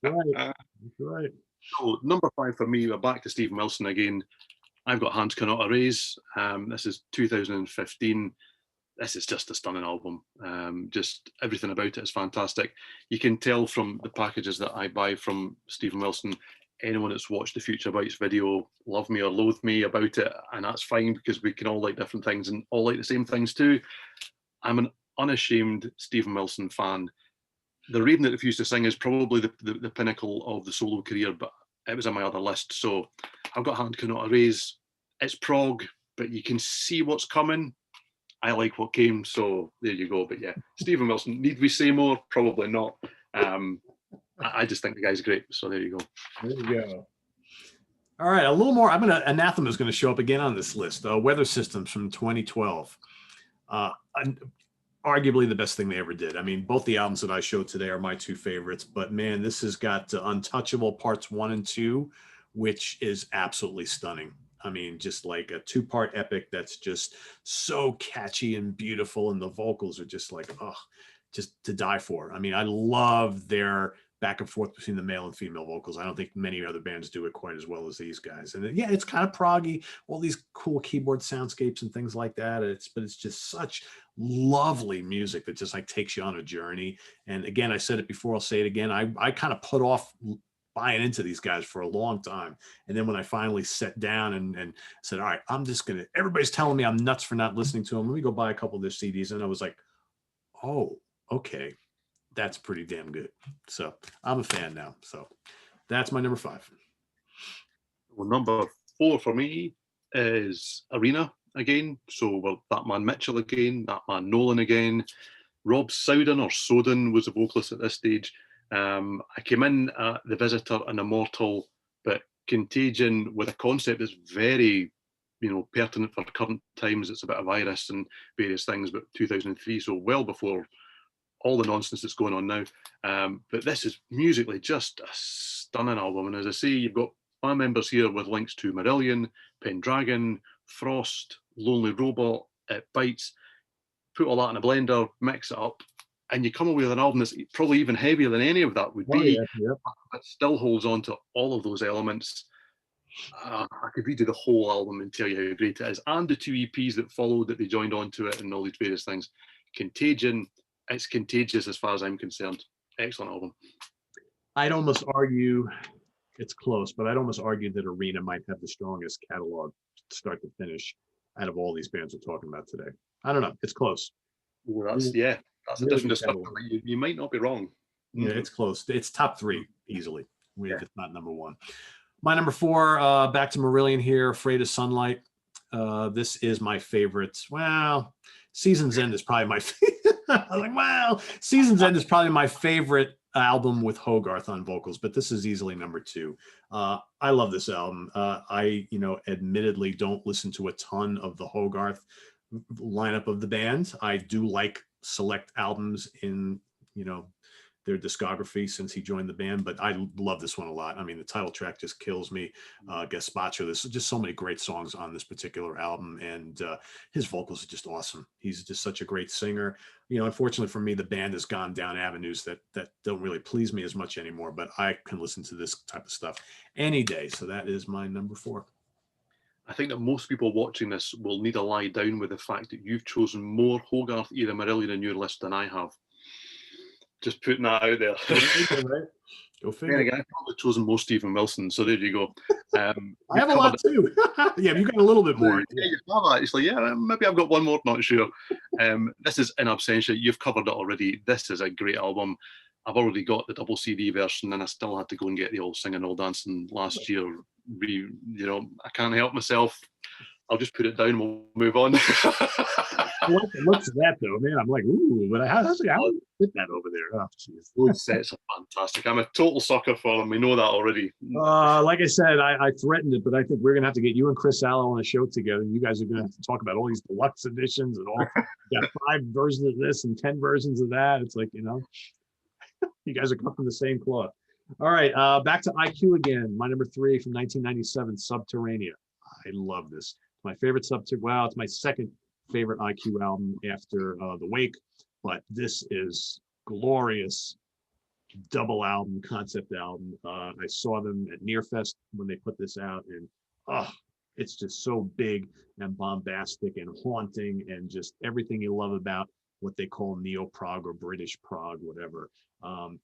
Right. So number 5 for me, we're back to Steven Wilson again. I've got Hands Cannot Erase. This is 2015. This is just a stunning album. Just everything about it is fantastic. You can tell from the packages that I buy from Steven Wilson, anyone that's watched the Future Bites video, love me or loathe me about it, and that's fine, because we can all like different things and all like the same things too. I'm an unashamed Steven Wilson fan. The Raven That Refused to Sing is probably the pinnacle of the solo career, but it was on my other list. So I've got Hand Cannot Erase. It's prog, but you can see what's coming. I like what came, so there you go. But yeah, Steven Wilson, need we say more? Probably not. I just think the guy's great. So there you go. There you go. All right, a little more. Anathema is going to show up again on this list. Weather Systems from 2012. Arguably the best thing they ever did. I mean, both the albums that I showed today are my two favorites, but man, this has got Untouchable Parts 1 and 2, which is absolutely stunning. I mean, just like a two-part epic that's just so catchy and beautiful, and the vocals are just like, oh, just to die for. I mean, I love their back and forth between the male and female vocals. I don't think many other bands do it quite as well as these guys. And yeah, it's kind of proggy, all these cool keyboard soundscapes and things like that. But it's just such lovely music that just like takes you on a journey. And again, I said it before, I'll say it again. I kind of put off buying into these guys for a long time. And then when I finally sat down and said, all right, everybody's telling me I'm nuts for not listening to them. Let me go buy a couple of their CDs. And I was like, oh, okay, that's pretty damn good. So I'm a fan now. So that's my number 5. Well, number 4 for me is Arena again. So we're that man Mitchell again, that man Nolan again. Rob Souden or Soden was the vocalist at this stage. I came in at The Visitor and Immortal, but Contagion with a concept that's very, pertinent for current times. It's about a virus and various things, but 2003, so well before all the nonsense that's going on now. But this is musically just a stunning album. And as I say, you've got band members here with links to Marillion, Pendragon, Frost, Lonely Robot, It Bites. Put all that in a blender, mix it up, and you come away with an album that's probably even heavier than any of that would be, but still holds on to all of those elements. I could redo the whole album and tell you how great it is, and the 2 EPs that followed that they joined onto it and all these various things. Contagion, it's contagious as far as I'm concerned. Excellent album. I'd almost argue it's close, but I'd almost argue that Arena might have the strongest catalog start to finish out of all these bands we're talking about today. I don't know. It's close. That's a different discussion. You might not be wrong. Yeah, it's close. It's top 3 easily. If it's not number 1. My number 4, back to Marillion here, Afraid of Sunlight. This is my favorite. Well, Season's End is probably my favorite. I was like, wow, Season's End is probably my favorite album with Hogarth on vocals, but this is easily number 2. I love this album. I admittedly don't listen to a ton of the Hogarth lineup of the band. I do like select albums in their discography since he joined the band, but I love this one a lot. I mean, the title track just kills me. Gazpacho, there's just so many great songs on this particular album, and his vocals are just awesome. He's just such a great singer. Unfortunately for me, the band has gone down avenues that don't really please me as much anymore, but I can listen to this type of stuff any day. So that is my number 4. I think that most people watching this will need to lie down with the fact that you've chosen more Hogarth era Marillion in your list than I have. Just putting that out there. Go figure. I've probably chosen more Stephen Wilson, so there you go. I have a lot too. Yeah, you got a little bit more. Yeah, you have actually. Yeah, maybe I've got one more, not sure. This is In Absentia. You've covered it already. This is a great album. I've already got the double CD version, and I still had to go and get the All Singing, All Dancing last year. I can't help myself. I'll just put it down and we'll move on. What's that though, man? I'm like, ooh, but how would fit that over there? Oh, jeez. Those sets are fantastic. I'm a total sucker for them. We know that already. Like I said, I threatened it, but I think we're gonna have to get you and Chris Allo on a show together. You guys are gonna have to talk about all these deluxe editions and all. You got 5 versions of this and 10 versions of that. It's like, you guys are cut from the same cloth. All right, back to IQ again. My number 3 from 1997, Subterranea. I love this. My favorite Well, it's my second favorite IQ album after The Wake, but this is glorious double album, concept album. I saw them at Nearfest when they put this out, and it's just so big and bombastic and haunting and just everything you love about what they call neo-prog or British prog, whatever.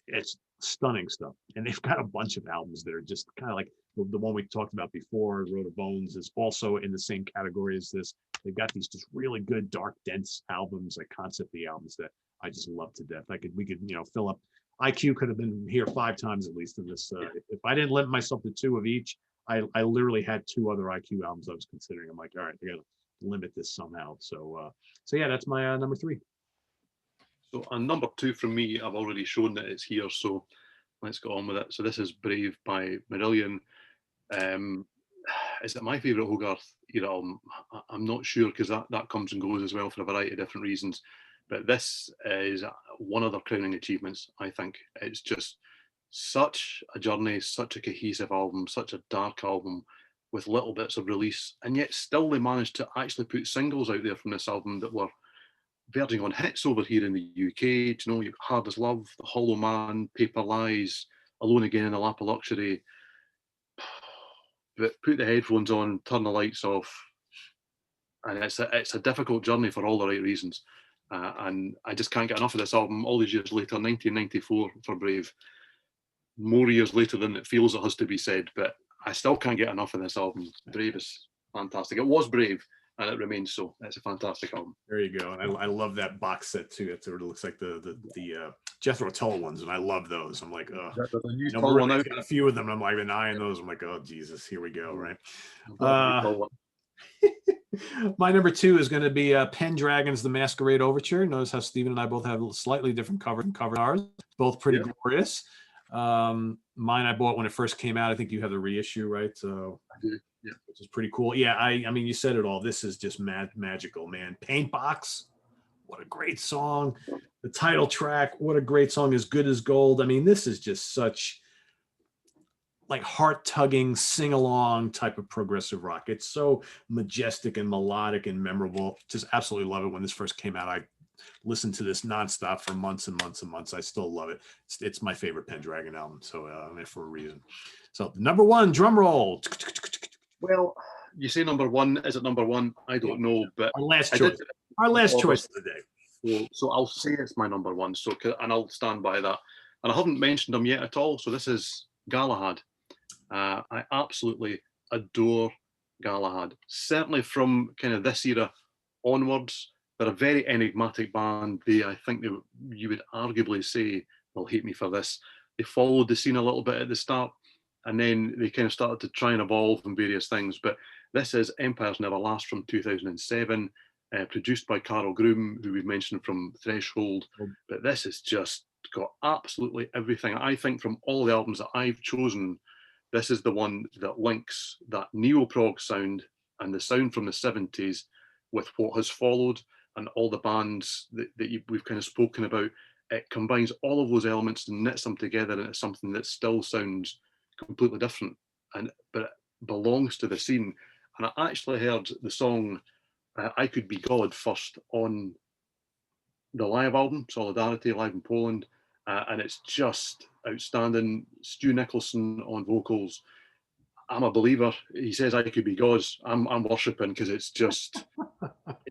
It's stunning stuff. And they've got a bunch of albums that are just kind of like the one we talked about before, Road of Bones, is also in the same category as this. They've got these just really good, dark, dense albums, like concept albums that I just love to death. We could fill up. IQ could have been here 5 times at least in this. If I didn't limit myself to 2 of each, I literally had 2 other IQ albums I was considering. I'm like, all right, I got to limit this somehow. So yeah, that's my number 3. So, and number 2 from me, I've already shown that it's here. So, Let's go on with it. So this is Brave by Marillion. Is it my favourite Hogarth era album? I'm not sure, because that comes and goes as well for a variety of different reasons. But this is one of their crowning achievements, I think. It's just such a journey, such a cohesive album, such a dark album with little bits of release. And yet still they managed to actually put singles out there from this album that were verging on hits over here in the UK. You know, Hard as Love, The Hollow Man, Paper Lies, Alone Again in the Lap of Luxury. But put the headphones on, turn the lights off, and it's a difficult journey for all the right reasons. And I just can't get enough of this album. All these years later, 1994 for Brave, more years later than it feels it has to be said, but I still can't get enough of this album. Brave is fantastic. It was Brave, and it remains so. It's a fantastic album. There you go. And I love that box set too. It sort of looks like the Jethro Tull ones, and I love those. I'm like, oh, got a few of them. And I'm like, eyeing those. I'm like, oh Jesus, here we go. Right. My number 2 is going to be Pendragon's The Masquerade Overture. Notice how Stephen and I both have slightly different cover ours. Both pretty glorious. Mine I bought when it first came out. I think you have the reissue, right? So I do. Yeah, which is pretty cool. Yeah, I mean, you said it all. This is just magical, man. Paint Box, what a great song. The title track, what a great song. As Good as Gold. I mean, this is just such like heart-tugging, sing-along type of progressive rock. It's so majestic and melodic and memorable. Just absolutely love it. When this first came out, I listened to this nonstop for months and months and months. I still love it. It's my favorite Pendragon album. So I'm in for a reason. So number 1, drum roll. Well, you say number 1. Is it number 1? I don't know, but our last choice. Our last choice of the day. So I'll say it's my number 1. So, and I'll stand by that. And I haven't mentioned them yet at all. So this is Galahad. I absolutely adore Galahad. Certainly from kind of this era onwards, they're a very enigmatic band. I think you would arguably say, they'll hate me for this, they followed the scene a little bit at the start, and then they kind of started to try and evolve in various things. But this is Empires Never Last from 2007, produced by Carol Groom, who we've mentioned from Threshold. But this has just got absolutely everything. I think from all the albums that I've chosen, this is the one that links that neo-prog sound and the sound from the 70s with what has followed and all the bands that we've kind of spoken about. It combines all of those elements and knits them together into something that still sounds completely different, but it belongs to the scene. And I actually heard the song I Could Be God first on the live album, Solidarity, live in Poland, and it's just outstanding. Stu Nicholson on vocals. I'm a believer. He says I could be God's. I'm worshipping, because it's just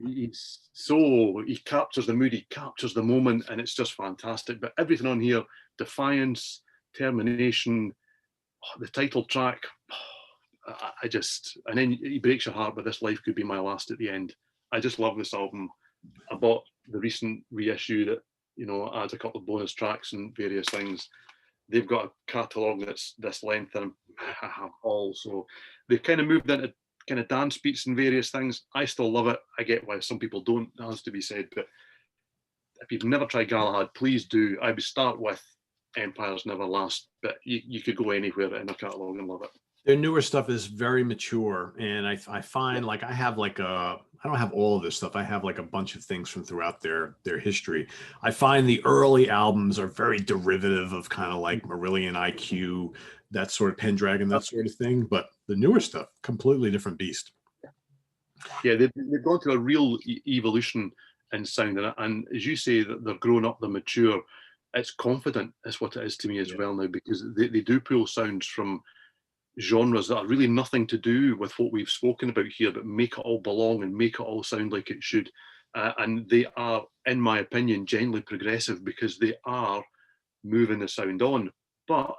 he captures the mood, he captures the moment, and it's just fantastic. But everything on here, Defiance, Termination, the title track, and then he breaks your heart, but this life could be my last at the end. I just love this album. I bought the recent reissue that, you know, adds a couple of bonus tracks and various things. They've got a catalogue that's this length, and I have all. So they've kind of moved into kind of dance beats and various things. I still love it. I get why some people don't, that has to be said. But if you've never tried Galahad, please do. I would start with Empires Never Last, but you could go anywhere in their catalogue and love it. Their newer stuff is very mature, and I find like I don't have all of this stuff. I have like a bunch of things from throughout their history. I find the early albums are very derivative of kind of like Marillion IQ, that sort of Pendragon, that sort of thing. But the newer stuff, completely different beast. Yeah, they've gone through a real evolution in sound, and as you say, that they're grown up, they're mature. It's confident, is what it is to me as well now, because they do pull sounds from genres that are really nothing to do with what we've spoken about here, but make it all belong and make it all sound like it should. And they are, in my opinion, genuinely progressive, because they are moving the sound on, but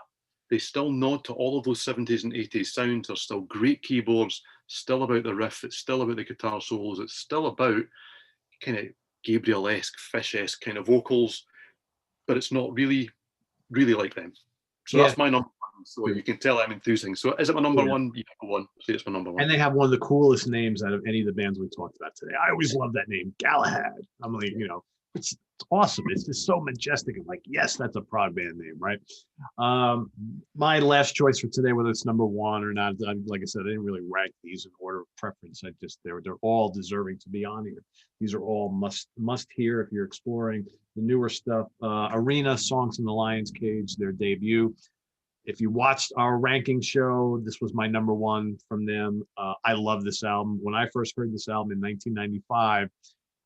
they still nod to all of those 70s and 80s sounds. They're still great keyboards, still about the riff, it's still about the guitar solos, it's still about kind of Gabriel-esque, Fish-esque kind of vocals, but it's not really like them. So that's my number one. So you can tell I'm enthusing. So is it my number one? Yeah, one. Say it's my number one. And they have one of the coolest names out of any of the bands we talked about today. I always love that name, Galahad. I'm like, you know, it's awesome. It's just so majestic. I'm like, yes, that's a prog band name, right? My last choice for today, whether it's number one or not, like I said, I didn't really rank these in order of preference. They're all deserving to be on here. These are all must hear if you're exploring the newer stuff. Arena, Songs in the Lion's Cage, their debut. If you watched our ranking show, this was my number one from them. I love this album. When I first heard this album in 1995,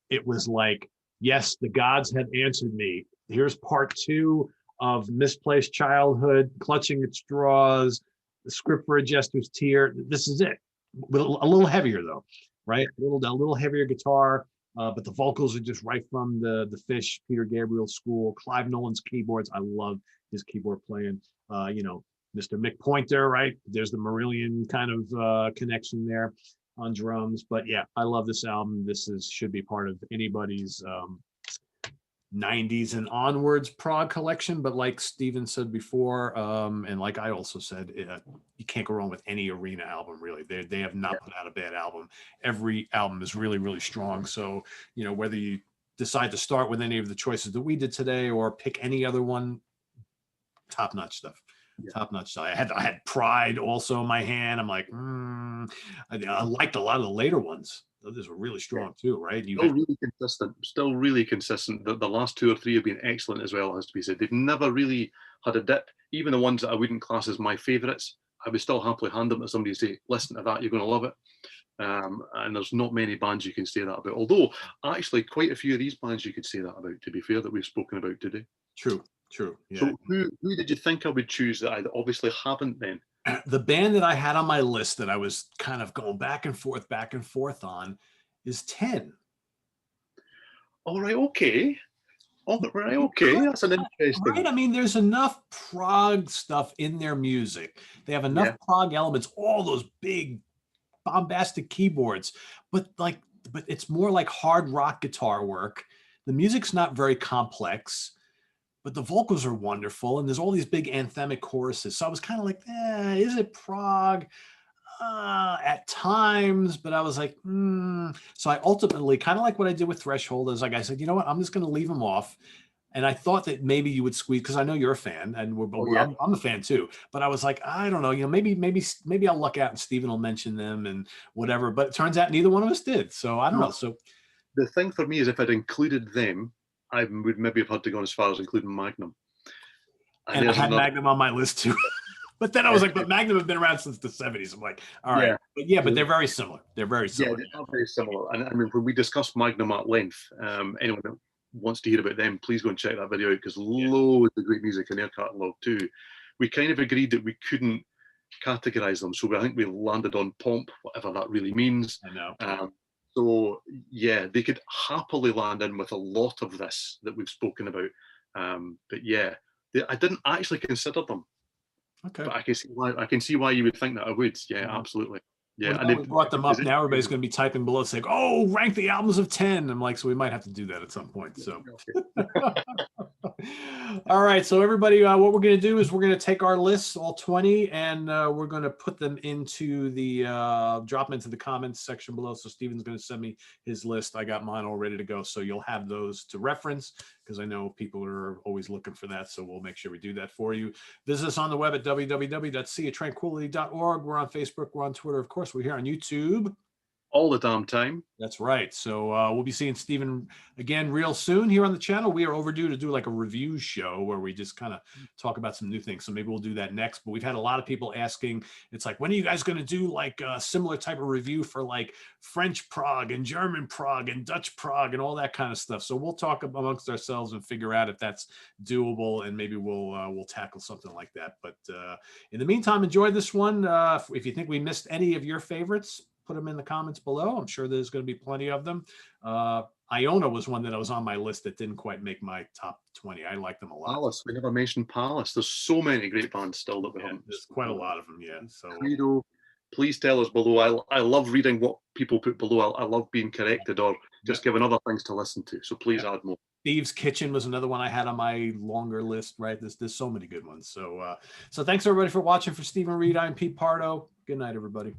it was like, yes, the gods had answered me. Here's part two of Misplaced Childhood, Clutching at Straws, The Script for a Jester's Tear. This is it. A little heavier though, right? A little heavier guitar, but the vocals are just right from the Fish, Peter Gabriel school. Clive Nolan's keyboards. I love his keyboard playing. Mr. Mick Pointer, right? There's the Marillion kind of connection there on drums. But yeah, I love this album. This should be part of anybody's 90s and onwards prog collection. But like Steven said before, and like I also said, you can't go wrong with any Arena album, really. They have not put out a bad album. Every album is really, really strong. So, whether you decide to start with any of the choices that we did today or pick any other one, top-notch stuff. Top-notch stuff. I had Pride also in my hand. I'm like, I liked a lot of the later ones. Those were really strong too, right? Still really consistent. The last two or three have been excellent as well, has to be said. They've never really had a dip. Even the ones that I wouldn't class as my favorites, I would still happily hand them to somebody and say, listen to that, you're going to love it. And there's not many bands you can say that about. Although, actually, quite a few of these bands you could say that about, to be fair, that we've spoken about today. True. Yeah. So who did you think I would choose that I obviously haven't then? The band that I had on my list that I was kind of going back and forth on is 10. All right, okay. That's an interesting. Right? I mean, there's enough prog stuff in their music. They have enough prog elements, all those big bombastic keyboards, but it's more like hard rock guitar work. The music's not very complex, but the vocals are wonderful, and there's all these big anthemic choruses. So I was kind of like, is it prog? At times, but I was like, So I ultimately, kind of like what I did with Threshold, is like I said, you know what, I'm just going to leave them off. And I thought that maybe you would squeeze, because I know you're a fan, and I'm a fan too. But I was like, I don't know, maybe I'll luck out and Steven will mention them and whatever. But it turns out neither one of us did. So I don't know. So the thing for me is, if I'd included them, I would maybe have had to go as far as including Magnum. And I had Magnum on my list too. But then I was like, but Magnum have been around since the 70s. I'm like, all right. But they're very similar. They're very similar. Yeah, they are very similar. And I mean, when we discussed Magnum at length, anyone that wants to hear about them, please go and check that video out, because loads of great music in their catalogue too. We kind of agreed that we couldn't categorize them. So I think we landed on Pomp, whatever that really means. I know. So yeah, they could happily land in with a lot of this that we've spoken about. But yeah, I didn't actually consider them. Okay. But I can see why you would think that I would. Yeah, absolutely. Yeah, and we brought them up. Now everybody's going to be typing below saying, "Oh, rank the albums of 10." I'm like, so we might have to do that at some point. So, all right. So everybody, what we're going to do is we're going to take our lists, all 20, and we're going to put them into the drop them into the comments section below. So Steven's going to send me his list. I got mine all ready to go. So you'll have those to reference, because I know people are always looking for that. So we'll make sure we do that for you. Visit us on the web at www.seaoftranquility.org. We're on Facebook. We're on Twitter. Of course, we're here on YouTube. All the damn time. That's right. So we'll be seeing Steven again real soon here on the channel. We are overdue to do like a review show where we just kind of talk about some new things. So maybe we'll do that next. But we've had a lot of people asking, it's like, when are you guys going to do like a similar type of review for like French prog and German prog and Dutch prog and all that kind of stuff? So we'll talk amongst ourselves and figure out if that's doable, and maybe we'll tackle something like that. But in the meantime, enjoy this one. If you think we missed any of your favorites, put them in the comments below. I'm sure there's going to be plenty of them. Iona was one that was on my list that didn't quite make my top 20. I like them a lot. Palace, we never mentioned Palace. There's so many great bands still that we haven't. There's quite a lot of them, yeah. So Credo, please tell us below. I love reading what people put below. I love being corrected or just giving other things to listen to. So please add more. Steve's Kitchen was another one I had on my longer list, right? There's so many good ones. So thanks everybody for watching. For Steven Reid, I'm Pete Pardo. Good night, everybody.